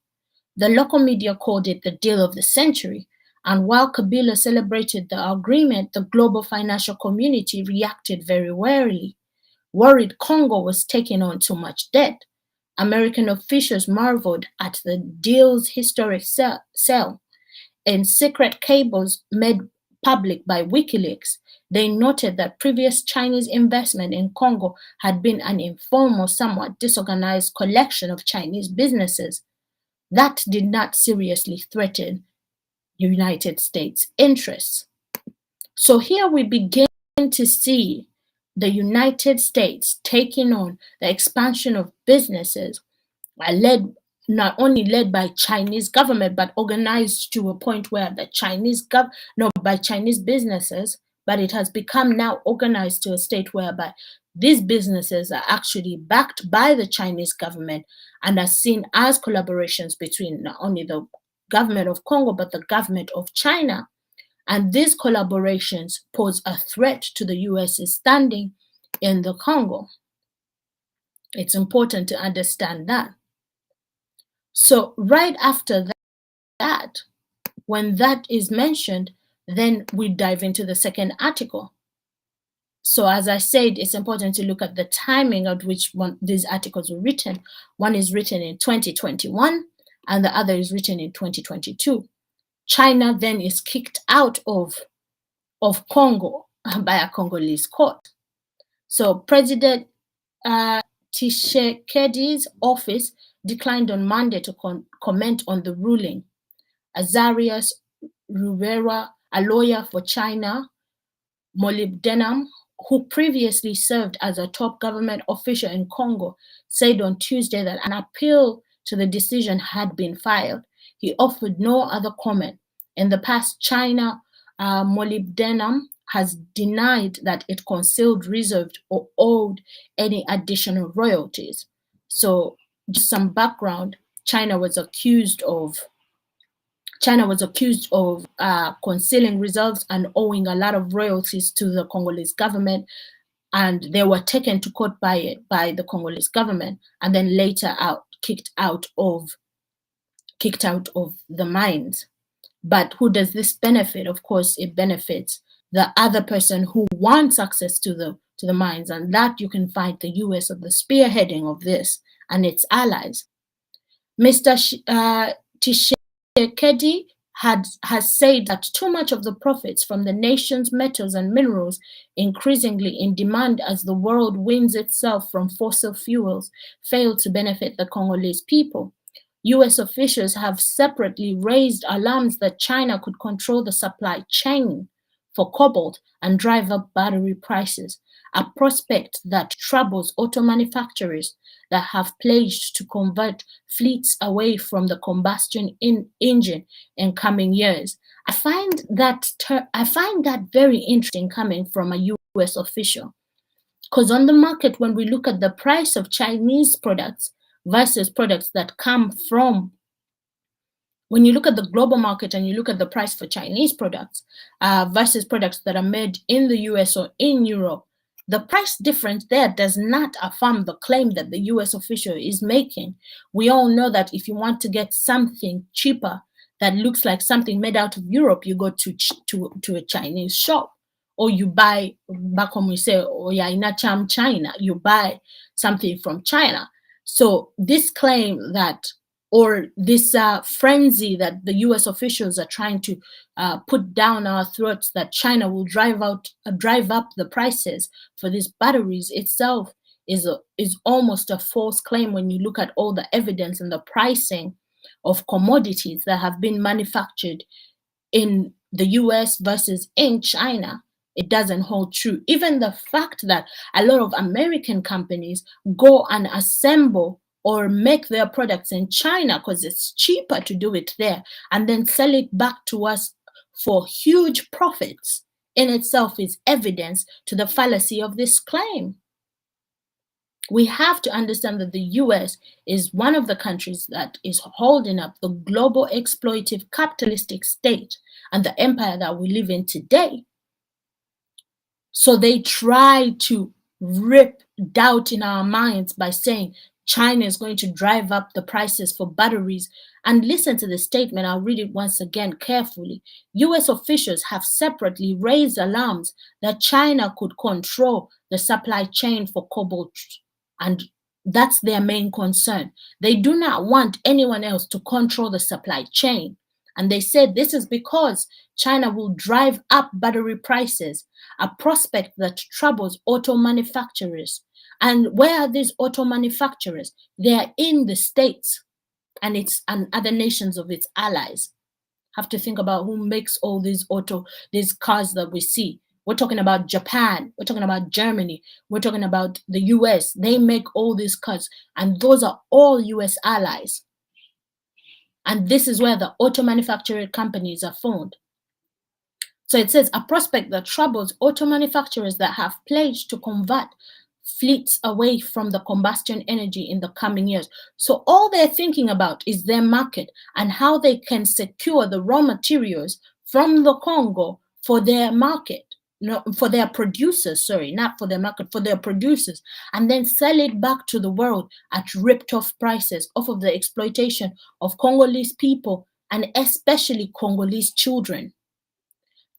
The local media called it the deal of the century. And while Kabila celebrated the agreement, the global financial community reacted very warily, worried Congo was taking on too much debt. American officials marveled at the deal's historic sale. In secret cables made public by WikiLeaks, they noted that previous Chinese investment in Congo had been an informal, somewhat disorganized collection of Chinese businesses. That did not seriously threaten United States interests. So here we begin to see the United States taking on the expansion of businesses, not only led by Chinese government, but organized to a point where the by Chinese businesses, but it has become now organized to a state whereby these businesses are actually backed by the Chinese government and are seen as collaborations between not only the government of Congo, but the government of China. And these collaborations pose a threat to the US's standing in the Congo. It's important to understand that. So right after that, when that is mentioned, then we dive into the second article. So as I said, it's important to look at the timing at which these articles were written. One is written in 2021, and the other is written in 2022. China then is kicked out of Congo by a Congolese court. So President Tshisekedi's office declined on Monday to comment on the ruling. Azarias Rivera, a lawyer for China Molybdenum, who previously served as a top government official in Congo, said on Tuesday that an appeal to the decision had been filed. He offered no other comment. In the past, China Molybdenum has denied that it concealed, reserved, or owed any additional royalties. So just some background, China was accused of concealing reserves and owing a lot of royalties to the Congolese government, and they were taken to court by the Congolese government, and then later kicked out of the mines. But who does this benefit? Of course, it benefits the other person who wants access to the mines, and that you can find the US at the spearheading of this and its allies. Mr. Tshisekedi has said that too much of the profits from the nation's metals and minerals, increasingly in demand as the world weans itself from fossil fuels, fail to benefit the Congolese people. US officials have separately raised alarms that China could control the supply chain for cobalt and drive up battery prices, a prospect that troubles auto manufacturers that have pledged to convert fleets away from the combustion engine in coming years. I find that very interesting coming from a US official, because on the market, when we look at the price of Chinese products versus products that come from, when you look at the global market and you look at the price for Chinese products versus products that are made in the US or in Europe, the price difference there does not affirm the claim that the US official is making. We all know that if you want to get something cheaper that looks like something made out of Europe, you go to a Chinese shop, or you buy, back home we say, oh yeah, in China, you buy something from China. So this claim that, or this frenzy that the US officials are trying to put down our throats, that China will drive up the prices for these batteries itself is almost a false claim when you look at all the evidence and the pricing of commodities that have been manufactured in the US versus in China, it doesn't hold true. Even the fact that a lot of American companies go and assemble or make their products in China because it's cheaper to do it there and then sell it back to us for huge profits in itself is evidence to the fallacy of this claim. We have to understand that the US is one of the countries that is holding up the global exploitive capitalistic state and the empire that we live in today. So they try to rip doubt in our minds by saying China is going to drive up the prices for batteries. And listen to the statement, I'll read it once again carefully. US officials have separately raised alarms that China could control the supply chain for cobalt. And that's their main concern. They do not want anyone else to control the supply chain. And they said this is because China will drive up battery prices, a prospect that troubles auto manufacturers. And where are these auto manufacturers? They are in the States and other nations of its allies. Have to think about who makes all these cars that we see. We're talking about Japan, we're talking about Germany, we're talking about the US. They make all these cars, and those are all US allies. And this is where the auto manufacturing companies are found. So it says a prospect that troubles auto manufacturers that have pledged to convert fleets away from the combustion energy in the coming years. So all they're thinking about is their market and how they can secure the raw materials from the Congo for their market, for their producers, sorry, not for their market, for their producers, and then sell it back to the world at ripped off prices off of the exploitation of Congolese people and especially Congolese children.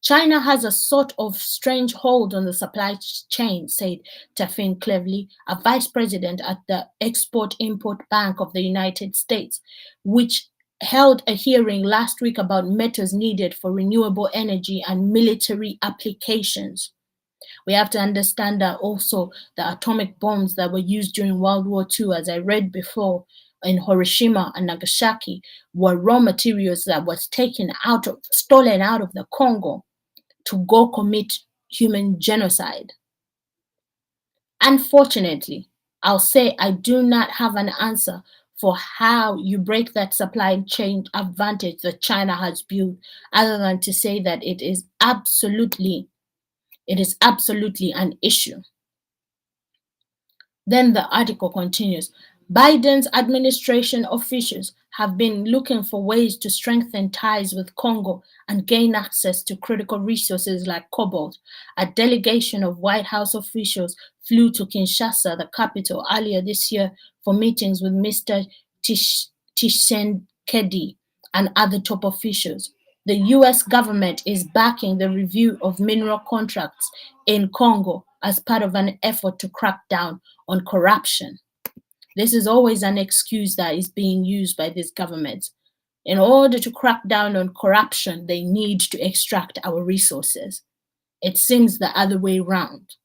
China has a sort of strange hold on the supply chain, said Tafin Cleverly, a vice president at the Export-Import Bank of the United States, which held a hearing last week about metals needed for renewable energy and military applications. We have to understand that also the atomic bombs that were used during World War II, as I read before, in Hiroshima and Nagasaki, were raw materials that was stolen out of the Congo to go commit human genocide. Unfortunately, I'll say I do not have an answer for how you break that supply chain advantage that China has built, other than to say that it is absolutely an issue. Then the article continues. Biden's administration officials have been looking for ways to strengthen ties with Congo and gain access to critical resources like cobalt. A delegation of White House officials flew to Kinshasa, the capital, earlier this year for meetings with Mr. Tshisekedi and other top officials. The US government is backing the review of mineral contracts in Congo as part of an effort to crack down on corruption. This is always an excuse that is being used by this government. In order to crack down on corruption, they need to extract our resources. It seems the other way around.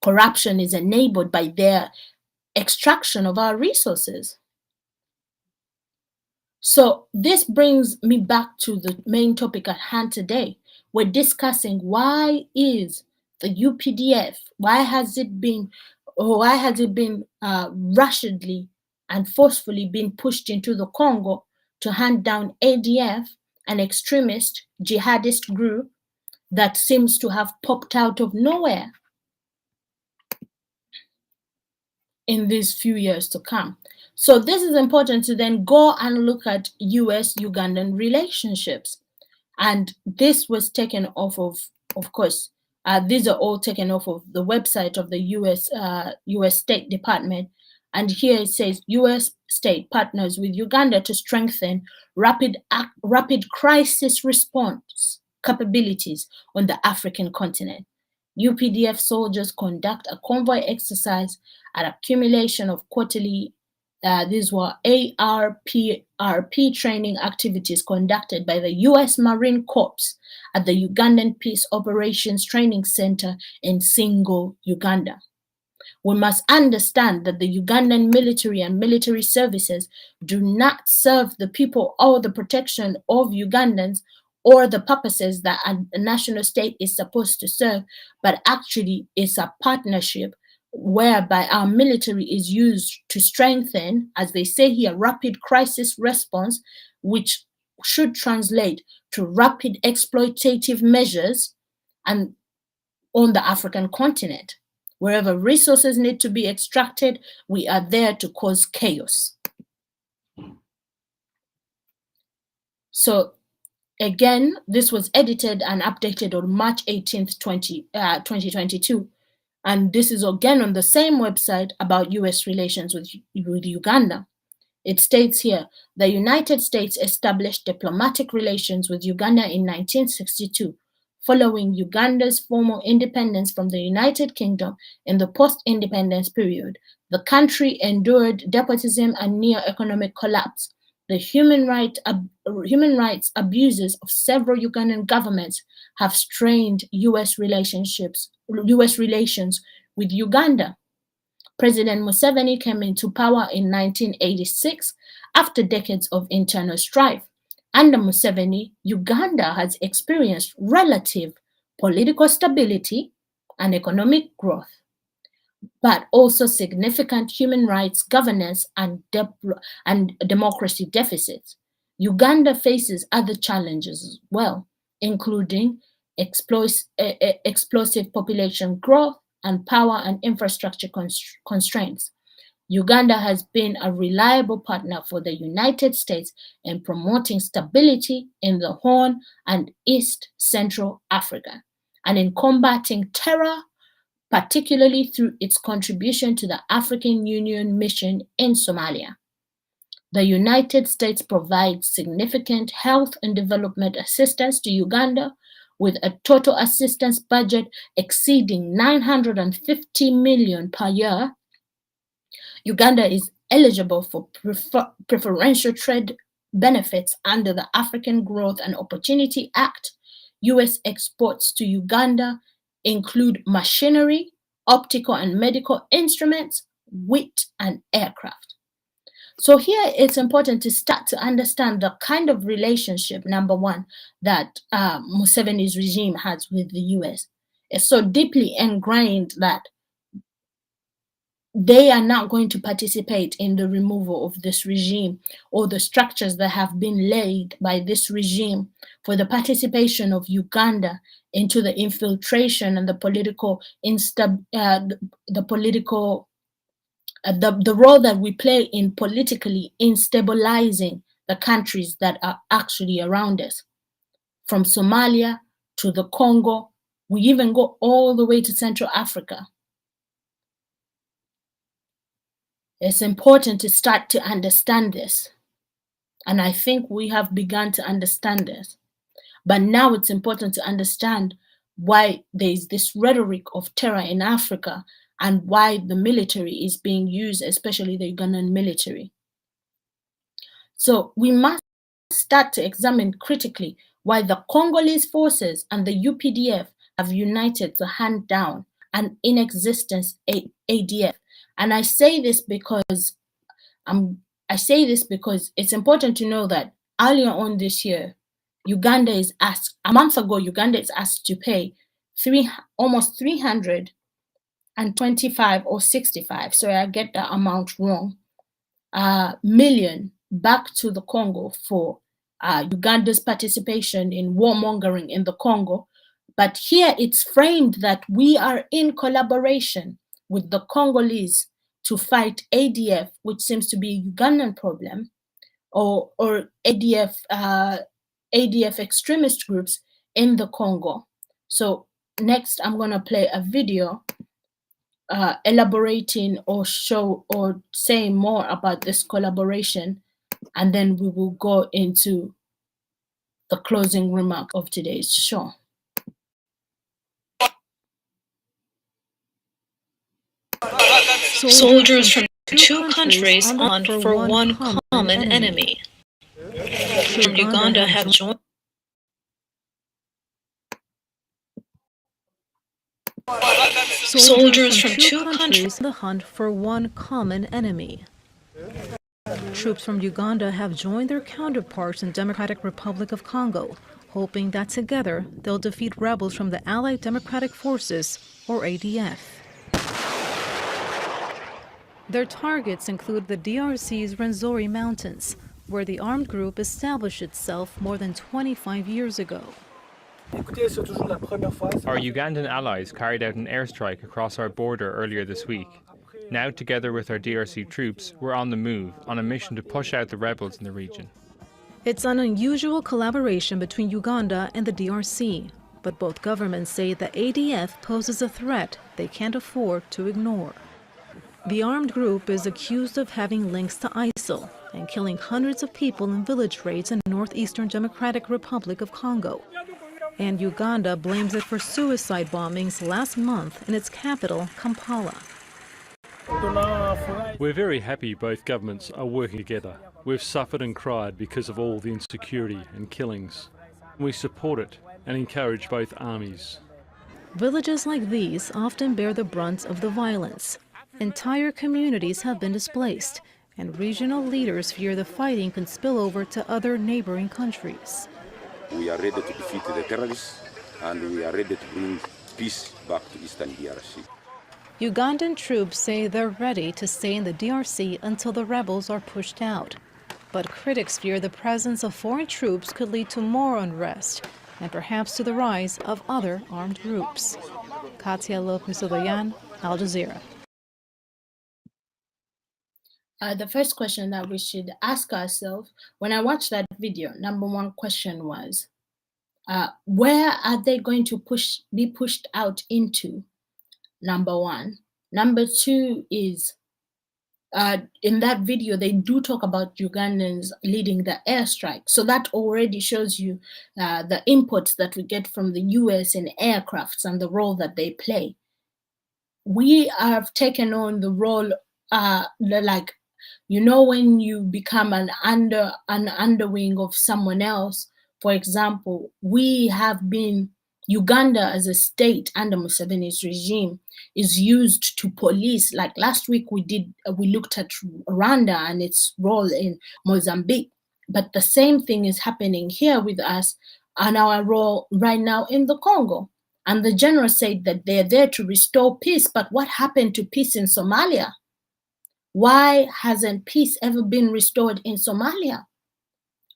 Corruption is enabled by their extraction of our resources. So this brings me back to the main topic at hand today. We're discussing why is the UPDF, why has it been rushedly and forcefully been pushed into the Congo to hand down ADF, an extremist jihadist group that seems to have popped out of nowhere in these few years to come. So this is important to then go and look at US-Ugandan relationships. And this was taken off of course, these are all taken off of the website of the US State Department. And here it says, US state partners with Uganda to strengthen rapid crisis response capabilities on the African continent. UPDF soldiers conduct a convoy exercise at accumulation of quarterly, these were ARPRP training activities conducted by the US Marine Corps at the Ugandan Peace Operations Training Center in Singo, Uganda. We must understand that the Ugandan military and military services do not serve the people or the protection of Ugandans or the purposes that a national state is supposed to serve, but actually it's a partnership whereby our military is used to strengthen, as they say here, rapid crisis response, which should translate to rapid exploitative measures and on the African continent. Wherever resources need to be extracted, we are there to cause chaos. So again, this was edited and updated on March 18th, 2022. And this is again on the same website about US relations with Uganda. It states here, the United States established diplomatic relations with Uganda in 1962, following Uganda's formal independence from the United Kingdom in the post-independence period. The country endured despotism and near economic collapse. The human rights abuses of several Ugandan governments have strained US relations with Uganda. President Museveni came into power in 1986 after decades of internal strife. Under Museveni, Uganda has experienced relative political stability and economic growth, but also significant human rights governance and democracy deficits. Uganda faces other challenges as well, including explosive population growth and power and infrastructure constraints. Uganda has been a reliable partner for the United States in promoting stability in the Horn and East Central Africa, and in combating terror, particularly through its contribution to the African Union mission in Somalia. The United States provides significant health and development assistance to Uganda, with a total assistance budget exceeding $950 million per year. Uganda is eligible for preferential trade benefits under the African Growth and Opportunity Act. US exports to Uganda include machinery, optical and medical instruments, wheat, and aircraft. So here it's important to start to understand the kind of relationship, number one, that Museveni's regime has with the US. It's so deeply ingrained that they are not going to participate in the removal of this regime or the structures that have been laid by this regime for the participation of Uganda into the infiltration and the role that we play in politically in stabilizing the countries that are actually around us. From Somalia to the Congo, we even go all the way to Central Africa. It's important to start to understand this. And I think we have begun to understand this. But now it's important to understand why there's this rhetoric of terror in Africa and why the military is being used, especially the Ugandan military. So we must start to examine critically why the Congolese forces and the UPDF have united to hand down an in-existence ADF. And I say this because it's important to know that earlier on this year, Uganda is asked to pay almost 325 or 65, sorry, I get that amount wrong, million back to the Congo for Uganda's participation in warmongering in the Congo. But here it's framed that we are in collaboration with the Congolese to fight ADF, which seems to be a Ugandan problem, or ADF extremist groups in the Congo. So next I'm going to play a video elaborating or saying more about this collaboration, and then we will go into the closing remark of today's show. Soldiers from two countries armed for one common enemy. From Uganda have joined. Soldiers from two countries on the hunt for one common enemy. Troops from Uganda have joined their counterparts in Democratic Republic of Congo, hoping that together they'll defeat rebels from the Allied Democratic Forces, or ADF. Their targets include the DRC's Rwenzori Mountains, where the armed group established itself more than 25 years ago. Our Ugandan allies carried out an airstrike across our border earlier this week. Now, together with our DRC troops, we're on the move, on a mission to push out the rebels in the region. It's an unusual collaboration between Uganda and the DRC, but both governments say the ADF poses a threat they can't afford to ignore. The armed group is accused of having links to ISIL and killing hundreds of people in village raids in northeastern Democratic Republic of Congo. And Uganda blames it for suicide bombings last month in its capital, Kampala. We're very happy both governments are working together. We've suffered and cried because of all the insecurity and killings. We support it and encourage both armies. Villages like these often bear the brunt of the violence. Entire communities have been displaced, and regional leaders fear the fighting can spill over to other neighboring countries. We are ready to defeat the terrorists, and we are ready to bring peace back to Eastern DRC. Ugandan troops say they're ready to stay in the DRC until the rebels are pushed out. But critics fear the presence of foreign troops could lead to more unrest, and perhaps to the rise of other armed groups. Katia Lopez-Odoyan, Al Jazeera. The first question that we should ask ourselves, when I watched that video, number one question was, where are they going to be pushed out into? Number one. Number two is, in that video, they do talk about Ugandans leading the airstrike. So that already shows you the inputs that we get from the US in aircrafts and the role that they play. We have taken on the role, like, you know, when you become an underwing of someone else. For example, we have been, Uganda as a state under Museveni's regime is used to police. Like last week we looked at Rwanda and its role in Mozambique. But the same thing is happening here with us and our role right now in the Congo. And the general said that they're there to restore peace. But what happened to peace in Somalia? Why hasn't peace ever been restored in Somalia?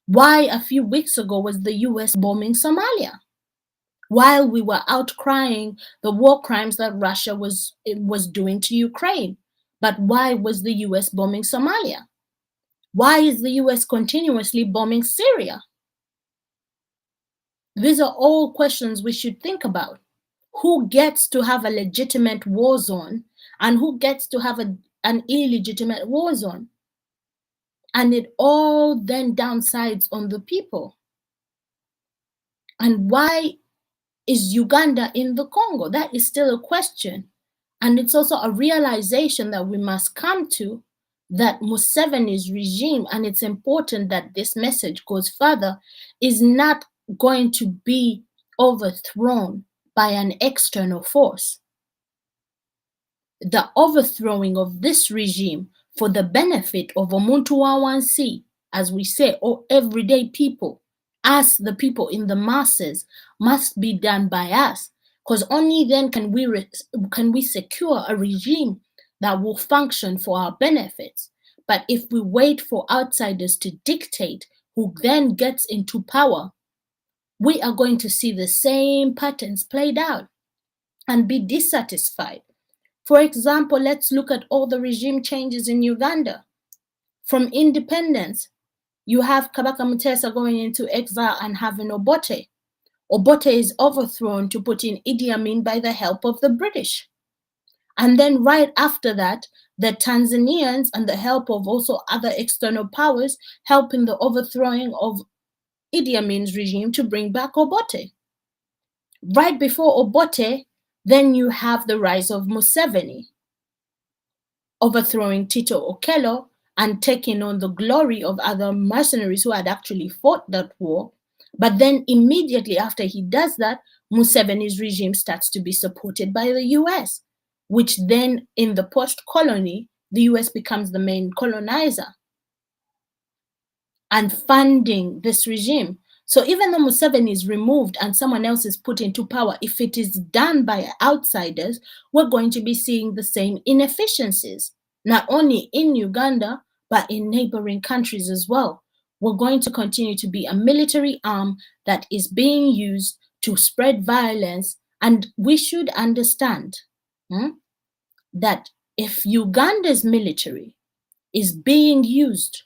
Why a few weeks ago was the US bombing Somalia? While we were outcrying the war crimes that Russia was doing to Ukraine. But why was the US bombing Somalia? Why is the US continuously bombing Syria? These are all questions we should think about. Who gets to have a legitimate war zone and who gets to have an illegitimate war zone? And it all then downsides on the people. And why is Uganda in the Congo? That is still a question. And it's also a realization that we must come to, that Museveni's regime, and it's important that this message goes further, is not going to be overthrown by an external force. The overthrowing of this regime for the benefit of Omuntu Wawansi, as we say, or everyday people, us, the people in the masses, must be done by us. Because only then can we secure a regime that will function for our benefits. But if we wait for outsiders to dictate who then gets into power, we are going to see the same patterns played out and be dissatisfied. For example, let's look at all the regime changes in Uganda. From independence, you have Kabaka Mutesa going into exile and having Obote. Obote is overthrown to put in Idi Amin by the help of the British. And then right after that, the Tanzanians and the help of also other external powers help in the overthrowing of Idi Amin's regime to bring back Obote. Right before Obote, then you have the rise of Museveni, overthrowing Tito Okello and taking on the glory of other mercenaries who had actually fought that war But then immediately after he does that, Museveni's regime starts to be supported by the US, which then in the post-colony, the US becomes the main colonizer and funding this regime. So even though Museveni is removed and someone else is put into power, if it is done by outsiders, we're going to be seeing the same inefficiencies, not only in Uganda, but in neighboring countries as well. We're going to continue to be a military arm that is being used to spread violence. And we should understand that if Uganda's military is being used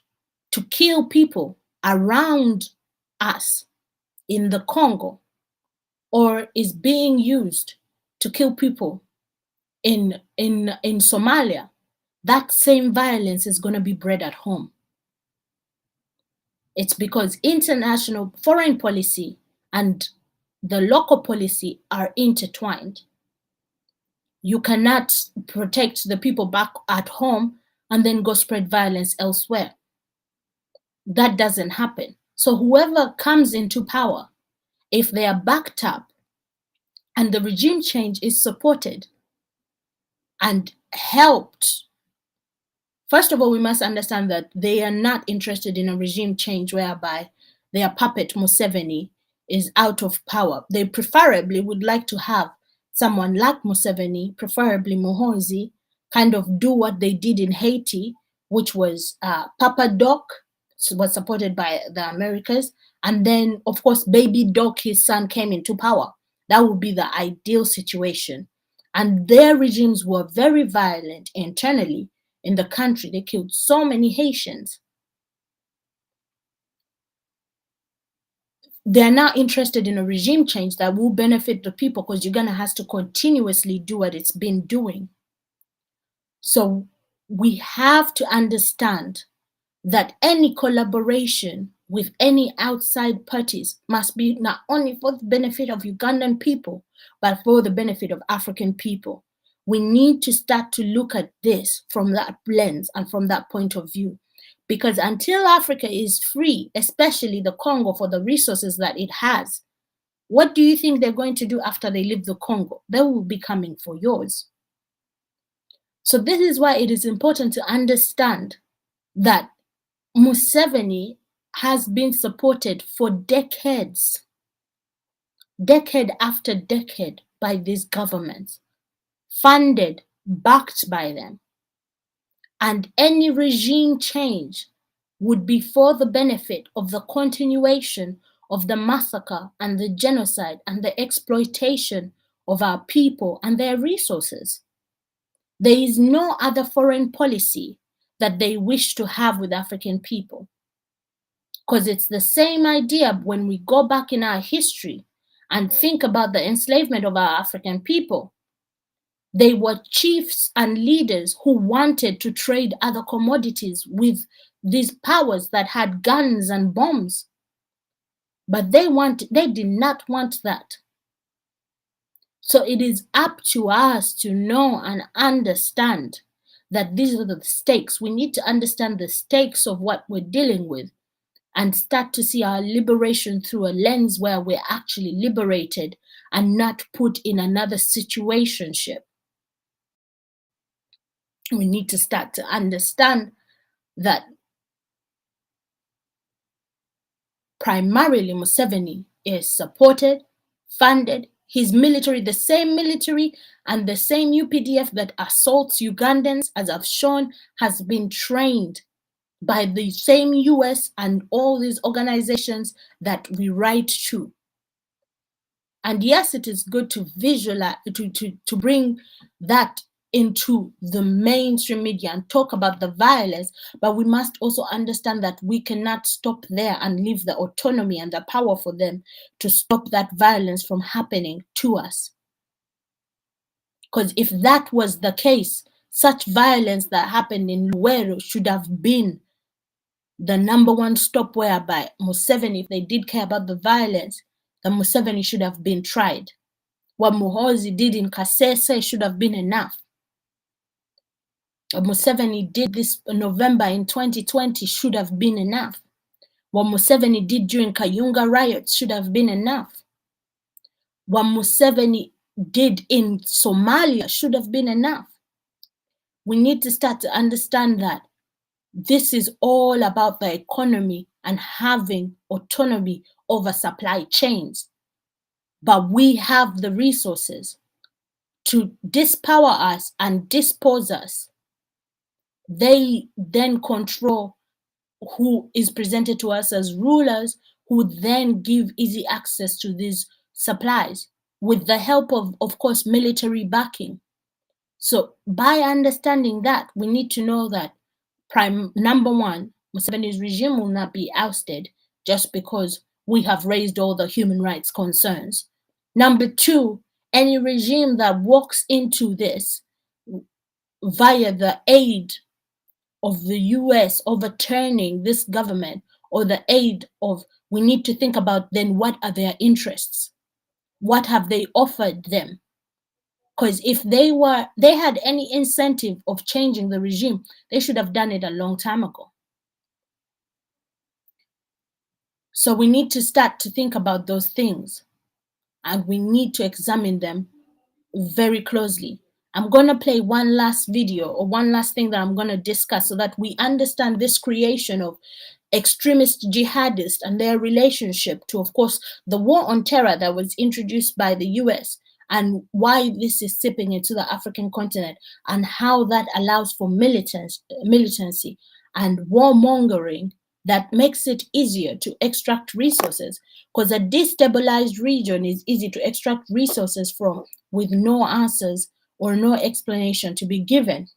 to kill people around us in the Congo, or is being used to kill people in Somalia, that same violence is going to be bred at home. It's because international foreign policy and the local policy are intertwined. You cannot protect the people back at home and then go spread violence elsewhere. That doesn't happen. So whoever comes into power, if they are backed up and the regime change is supported and helped, first of all, we must understand that they are not interested in a regime change whereby their puppet Museveni is out of power. They preferably would like to have someone like Museveni, preferably Muhoozi, kind of do what they did in Haiti, which was Papa Doc, was supported by the Americas, and then, of course, Baby Doc, his son, came into power. That would be the ideal situation. And their regimes were very violent internally in the country. They killed so many Haitians. They're not interested in a regime change that will benefit the people, because Uganda has to continuously do what it's been doing. So we have to understand that any collaboration with any outside parties must be not only for the benefit of Ugandan people, but for the benefit of African people. We need to start to look at this from that lens and from that point of view. Because until Africa is free, especially the Congo, for the resources that it has, what do you think they're going to do after they leave the Congo? They will be coming for yours. So this is why it is important to understand that Museveni has been supported for decades, decade after decade, by these governments, funded, backed by them. And any regime change would be for the benefit of the continuation of the massacre and the genocide and the exploitation of our people and their resources. There is no other foreign policy that they wish to have with African people. Because it's the same idea when we go back in our history and think about the enslavement of our African people. They were chiefs and leaders who wanted to trade other commodities with these powers that had guns and bombs. But they did not want that. So it is up to us to know and understand that these are the stakes. We need to understand the stakes of what we're dealing with and start to see our liberation through a lens where we're actually liberated and not put in another situationship. We need to start to understand that primarily Museveni is supported, funded, his military, the same military and the same UPDF that assaults Ugandans, as I've shown, has been trained by the same US and all these organizations that we write to. And yes, it is good to visualize, to bring that into the mainstream media and talk about the violence, but we must also understand that we cannot stop there and leave the autonomy and the power for them to stop that violence from happening to us. Because if that was the case, such violence that happened in Luwero should have been the #1 stop, whereby Museveni, if they did care about the violence, then Museveni should have been tried. What Muhoozi did in Kasese should have been enough. What Museveni did this November in 2020 should have been enough. What Museveni did during Kayunga riots should have been enough. What Museveni did in Somalia should have been enough. We need to start to understand that this is all about the economy and having autonomy over supply chains. But we have the resources to dispower us and dispose us. They then control who is presented to us as rulers, who then give easy access to these supplies with the help of course, military backing. So by understanding that, we need to know that number one, Museveni's regime will not be ousted just because we have raised all the human rights concerns. Number two, any regime that walks into this via the aid of the US overturning this government, or the aid of, we need to think about then what are their interests? What have they offered them? Because if they had any incentive of changing the regime, they should have done it a long time ago. So we need to start to think about those things, and we need to examine them very closely. I'm going to play one last video, or one last thing that I'm going to discuss, so that we understand this creation of extremist jihadists and their relationship to, of course, the war on terror that was introduced by the US, and why this is seeping into the African continent, and how that allows for militancy and warmongering that makes it easier to extract resources, because a destabilized region is easy to extract resources from with no answers or no explanation to be given.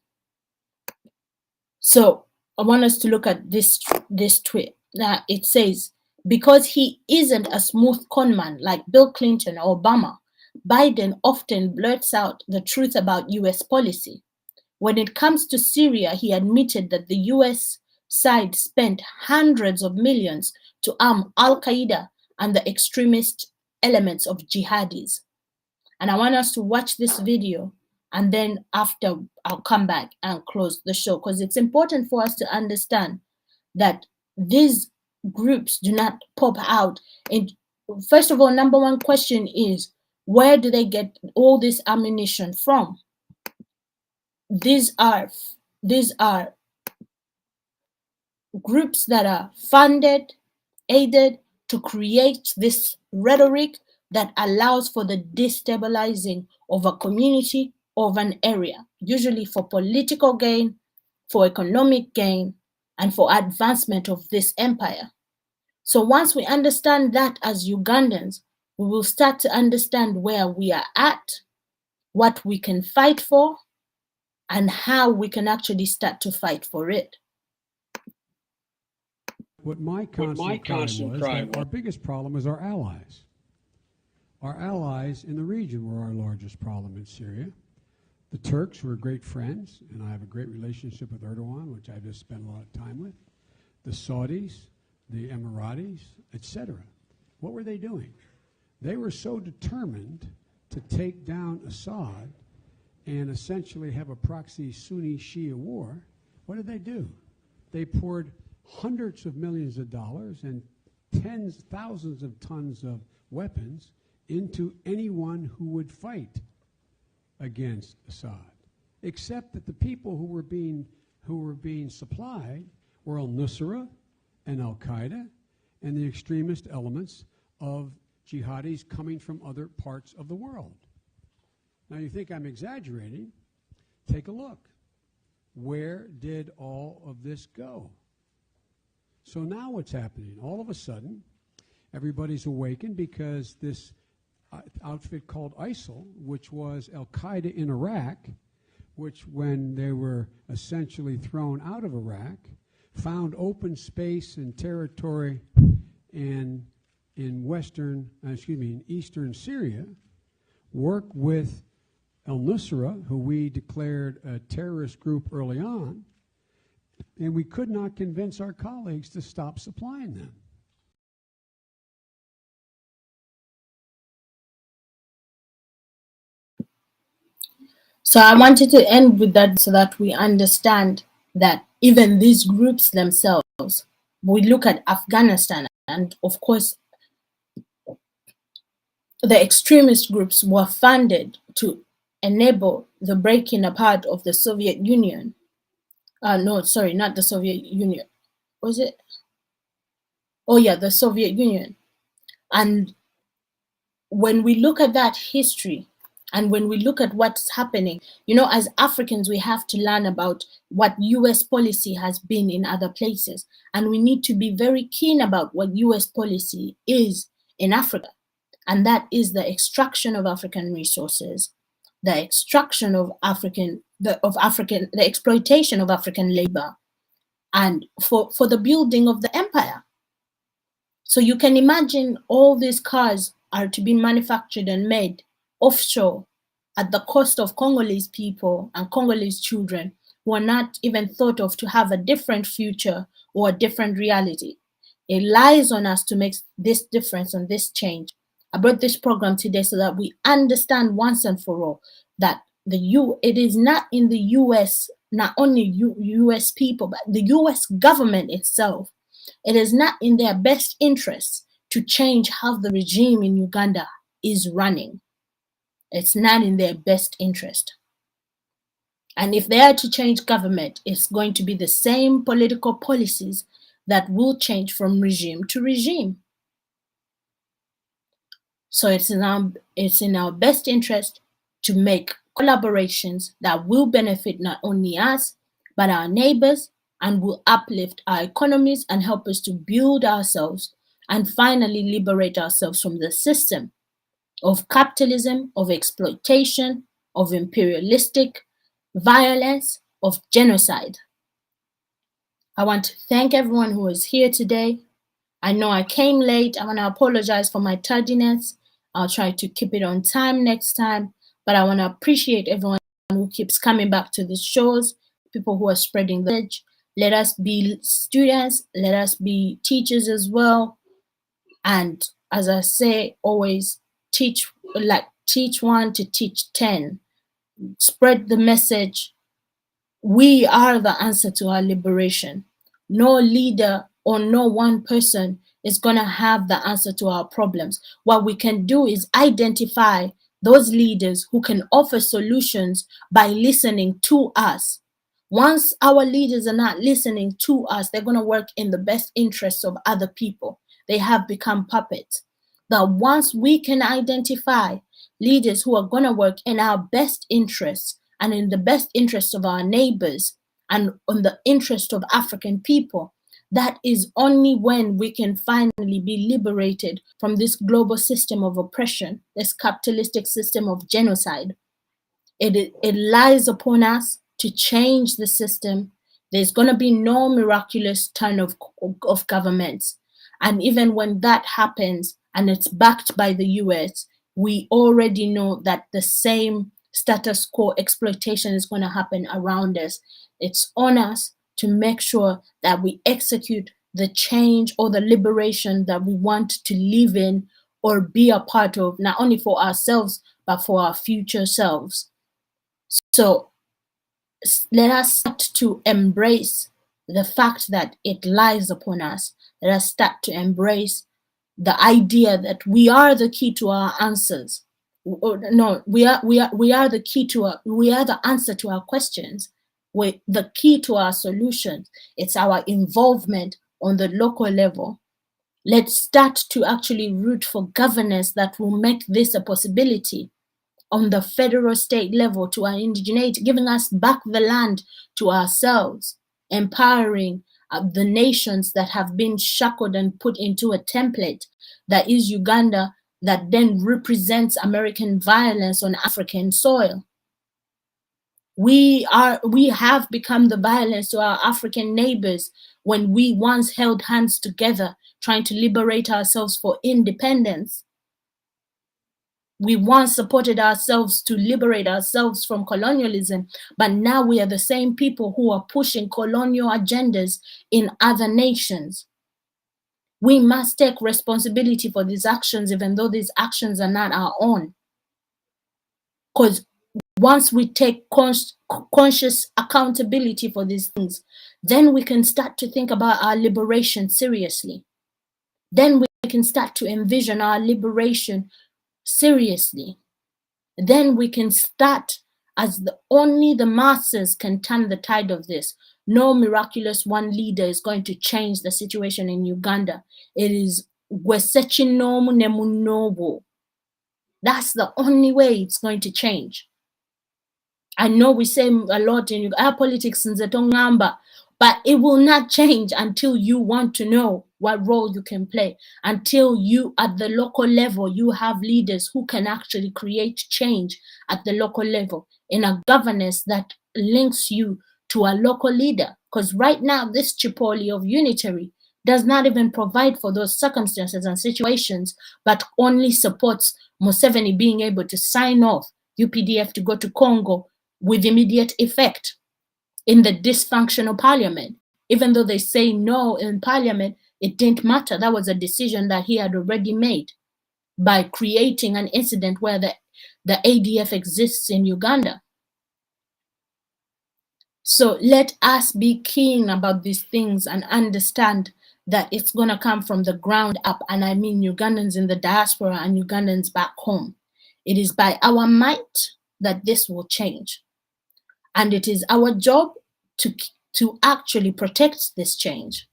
So I want us to look at this tweet. Now it says, because he isn't a smooth conman like Bill Clinton or Obama, Biden often blurts out the truth about US policy. When it comes to Syria, he admitted that the US side spent hundreds of millions to arm Al-Qaeda and the extremist elements of jihadis. And I want us to watch this video, and then after I'll come back and close the show, because it's important for us to understand that these groups do not pop out. And first of all, number one question is, where do they get all this ammunition from? These are groups that are funded, aided to create this rhetoric that allows for the destabilizing of a community, of an area, usually for political gain, for economic gain, and for advancement of this empire. So once we understand that as Ugandans, we will start to understand where we are at, what we can fight for, and how we can actually start to fight for it. What my constant cry was our biggest problem is our allies. Our allies in the region were our largest problem in Syria. The Turks were great friends, and I have a great relationship with Erdogan, which I just spent a lot of time with. The Saudis, the Emiratis, etc. What were they doing? They were so determined to take down Assad and essentially have a proxy Sunni-Shia war. What did they do? They poured hundreds of millions of dollars and thousands of tons of weapons into anyone who would fight against Assad, except that the people who were being supplied were al-Nusra and al-Qaeda and the extremist elements of jihadis coming from other parts of the world. Now you think I'm exaggerating? Take a look. Where did all of this go? So now what's happening? All of a sudden, everybody's awakened because this outfit called ISIL, which was Al-Qaeda in Iraq, which when they were essentially thrown out of Iraq, found open space and territory in eastern Syria, worked with al-Nusra, who we declared a terrorist group early on, and we could not convince our colleagues to stop supplying them. So I wanted to end with that so that we understand that even these groups themselves We look at Afghanistan, and of course, the extremist groups were funded to enable the breaking apart of the Soviet Union. No, sorry, not the Soviet Union. Was it? Oh yeah, the Soviet Union. And when we look at that history, and when we look at what's happening, you know, as Africans, we have to learn about what US policy has been in other places. And we need to be very keen about what US policy is in Africa. And that is the extraction of African resources, the extraction of the exploitation of African labor, and for the building of the empire. So you can imagine all these cars are to be manufactured and made offshore at the cost of Congolese people and Congolese children who are not even thought of to have a different future or a different reality. It lies on us to make this difference and this change. I brought this program today so that we understand once and for all that it is not in the US, not only US people, but the US government itself. It is not in their best interest to change how the regime in Uganda is running. It's not in their best interest. And if they are to change government, it's going to be the same political policies that will change from regime to regime. So it's in our best interest to make collaborations that will benefit not only us, but our neighbors, and will uplift our economies and help us to build ourselves and finally liberate ourselves from the system of capitalism, of exploitation, of imperialistic violence, of genocide. I want to thank everyone who is here today. I know I came late. I want to apologize for my tardiness. I'll try to keep it on time next time, but I want to appreciate everyone who keeps coming back to these shows, people who are spreading the message. Let us be students, let us be teachers as well. And as I say, always teach one to teach 10. Spread the message. We are the answer to our liberation. No leader or no one person is going to have the answer to our problems. What we can do is identify those leaders who can offer solutions by listening to us. Once our leaders are not listening to us, they're going to work in the best interests of other people. They have become puppets. But once we can identify leaders who are going to work in our best interests and in the best interests of our neighbors and on the interest of African people, that is only when we can finally be liberated from this global system of oppression, this capitalistic system of genocide. It lies upon us to change the system. There's going to be no miraculous turn of governments. And even when that happens and it's backed by the US, we already know that the same status quo exploitation is going to happen around us. It's on us to make sure that we execute the change or the liberation that we want to live in or be a part of, not only for ourselves, but for our future selves. So let us start to embrace the fact that it lies upon us. Let us start to embrace the idea that we are the key to our answers. No, we are the key to we are the answer to our questions. We're the key to our solutions. It's our involvement on the local level. Let's start to actually root for governance that will make this a possibility on the federal state level to our indigeneity, giving us back the land to ourselves, empowering the nations that have been shackled and put into a template that is Uganda, that then represents American violence on African soil. We have become the violence to our African neighbors when we once held hands together trying to liberate ourselves for independence. We once supported ourselves to liberate ourselves from colonialism, but now we are the same people who are pushing colonial agendas in other nations. We must take responsibility for these actions, even though these actions are not our own. Because once we take conscious accountability for these things, then we can start to think about our liberation seriously. Then we can start to envision our liberation seriously. Then we can start, as only the masses can turn the tide of this. No miraculous one leader is going to change the situation in Uganda. It is Gwesechinomu Nemunobo. That's the only way it's going to change. I know we say a lot in our politics in Zetongamba, but it will not change until you want to know what role you can play, until you, at the local level, you have leaders who can actually create change at the local level in a governance that links you to a local leader. Because right now, this Tripoli of unitary does not even provide for those circumstances and situations, but only supports Museveni being able to sign off UPDF to go to Congo with immediate effect in the dysfunctional parliament. Even though they say no in parliament, it didn't matter. That was a decision that he had already made by creating an incident where the ADF exists in Uganda. So let us be keen about these things and understand that it's going to come from the ground up. And I mean Ugandans in the diaspora and Ugandans back home. It is by our might that this will change. And it is our job to actually protect this change.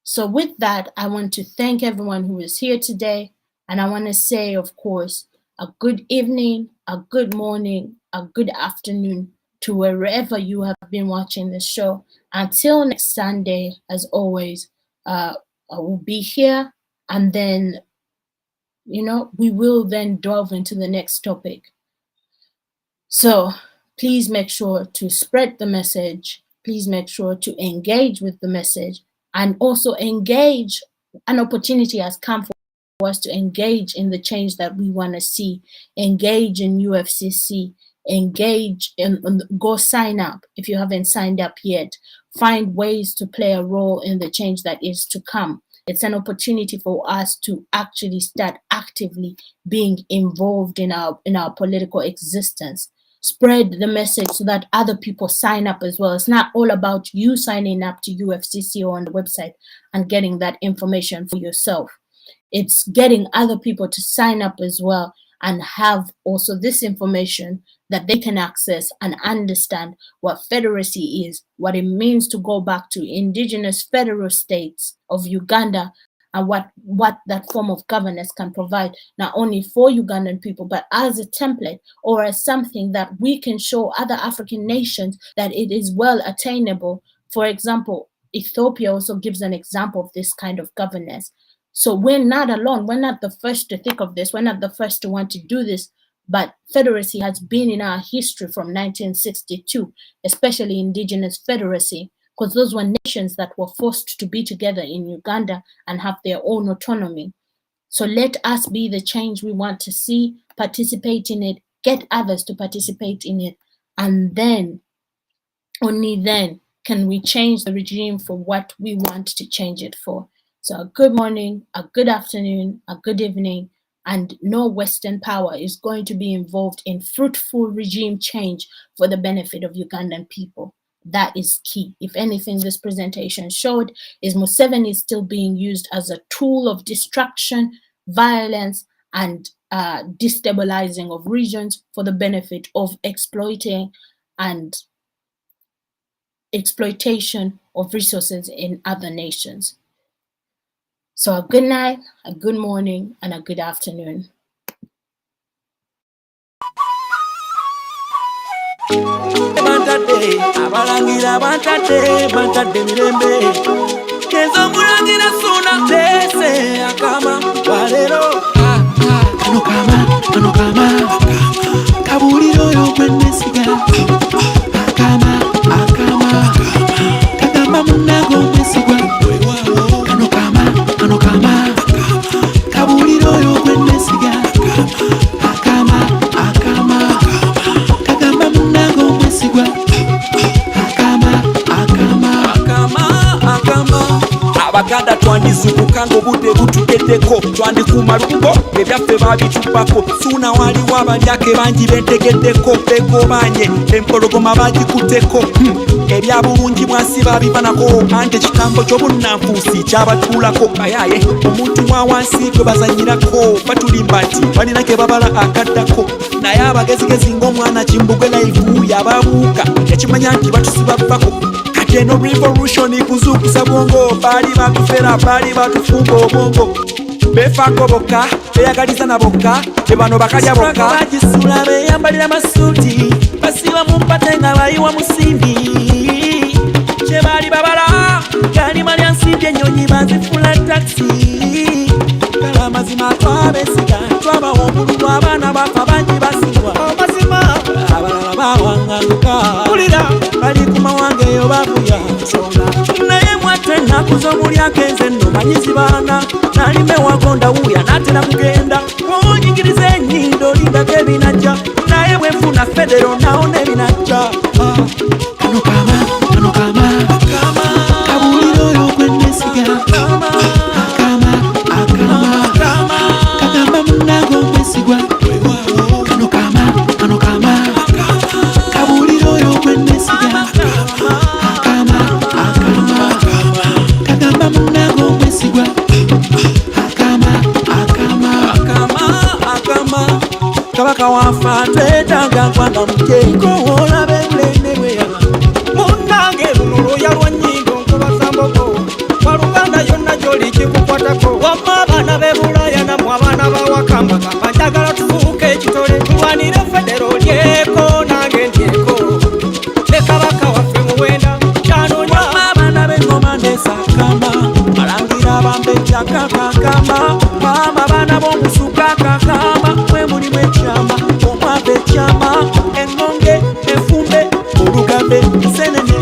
So with that, I want to thank everyone who is here today. And I want to say, of course, a good evening, a good morning, a good afternoon to wherever you have been watching this show. Until next Sunday, as always, I will be here. And then, we will then delve into the next topic. So please make sure to spread the message. Please make sure to engage with the message, and also engage. An opportunity has come for us to engage in the change that we want to see. Engage in UFCC. Engage and go sign up if you haven't signed up yet. Find ways to play a role in the change that is to come. It's an opportunity for us to actually start actively being involved in our political existence. Spread the message so that other people sign up as well. It's not all about you signing up to UFCC or on the website and getting that information for yourself. It's getting other people to sign up as well and have also this information that they can access and understand what federacy is, what it means to go back to indigenous federal states of Uganda, and what that form of governance can provide, not only for Ugandan people, but as a template or as something that we can show other African nations that it is well attainable. For example, Ethiopia also gives an example of this kind of governance. So we're not alone. We're not the first to think of this. We're not the first to want to do this. But federacy has been in our history from 1962, especially indigenous federacy, because those were nations that were forced to be together in Uganda and have their own autonomy. So let us be the change we want to see, participate in it, get others to participate in it, and then, only then, can we change the regime for what we want to change it for. So a good morning, a good afternoon, a good evening, and no Western power is going to be involved in fruitful regime change for the benefit of Ugandan people. That is key. If anything, this presentation showed is Museveni is still being used as a tool of destruction, violence, and destabilizing of regions for the benefit of exploiting and exploitation of resources in other nations. So a good night, a good morning, and a good afternoon. Abalangira bantadde mirembe kenzo mulangira suna tese akama walero kano kama kabuliro yo kwendesiga akama kagamba munago mwesigwa kano kama kabuliro yo kwendesiga akama kagamba munago mwesigwa akama abaganda twandizukuka ng'obudde butugeddeko twandikuuma lubugo ebyaffe baabitupako suuna waliwo abalyake bangi bentegeddeko begobanye empologoma bagikutteko ebyabulungi bwansi babivanako ante ekigambo ky'obunnanfuusi kyabatuulako ayaye omuntu wa wansi gwe bazanyirako batulimba nti balina ke babala akaddako naye abagezigezi ng'omwana Kimbugwe Live yababuuka ekimanya nti batusibavako kati eno revolution kuzuukuza bwongo baali batufera baali batufumba obwongo befaako bokka beyagaliza na bokka be bano bakalya bokka bagisula beyambalira masuuti basiba mu mpate nga bayiwa musimbi kye baali babala galima lya nsimbi ennyonyi bazifula taxi kala amazima twabesiga twabawa omululu abaana bafa bangi basibwa amazima abalala bawangaluka kulira bali ku mawange eyo bavuya naye mwate ennaku z'omulyako enze nno manyizi baana nalime wagonda wuya natera kugenda wonyingiriza ennyindo lindako ebinajja naye bwenfuna federo nawo n'ebinajja kano kama kabuliro oyo gwennesiga kagamba munnago omwesigwa kano kama kabuliro oyo gwennesiga kagamba munnago omwesigwa kabaka wafa twetaaga gwanga mujeiko olabe bulende bweya munnange luno lwoya lwa nnyindo nkubasamboko waluganda yonna gyoli kikukwatako wamma abaana b'ebulaya namwe abaana bawakamba kamba njagala tufuuke ekitole tulwanire federo lyeko nange ndyeko ne kabaka waffe muwenda kyanonya wamma abaana b'engoma nesakamba alangira abambejja kakakamba mama abaana b'omusuka kakamba mwe mulimu ekyama omwava ekyama engonge enfumbe olugambe nsenene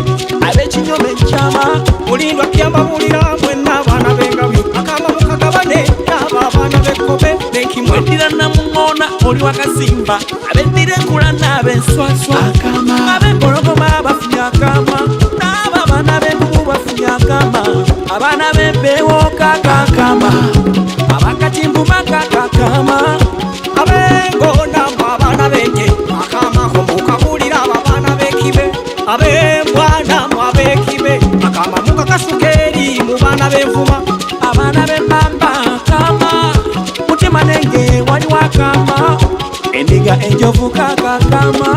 ab'ekinyoma ekyama mulindwa kyambabulira mwenna abaana b'engabi akama mukagabane n'abo abaana b'ekkobe n'enkimwe eddira namuŋŋoona oli wakasimba ab'eddira enkula n'ab'enswaswa ab'empologoma bafunye akama n'abo abaana b'envubu bafunye akama abaana b'empeewo kakakama abakatimbuma kakakama ab'engona mwe abaana b'enje akama komukabulira abo abaana b'ekibe ab'embwana mwe ab'ekibe akama mukakasukeeri mu baana b'envuma abaana b'embamba akama mutima nenge waliwo akama endiga enjovu kakakama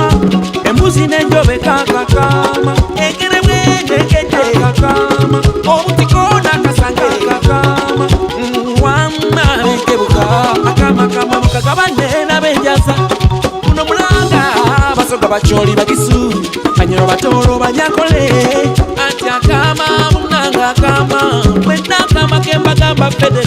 embuzi n'enjobe kakakama engeremwe n'enkejje kakama obutiko n'akasanga kakama wamma bekebuka akama mukagabane n'abenjaza kuno mulanga basoga bakyoli bagisu banyero batoolo banyakole ati akama munanga akama mwenna akama kembagamba federo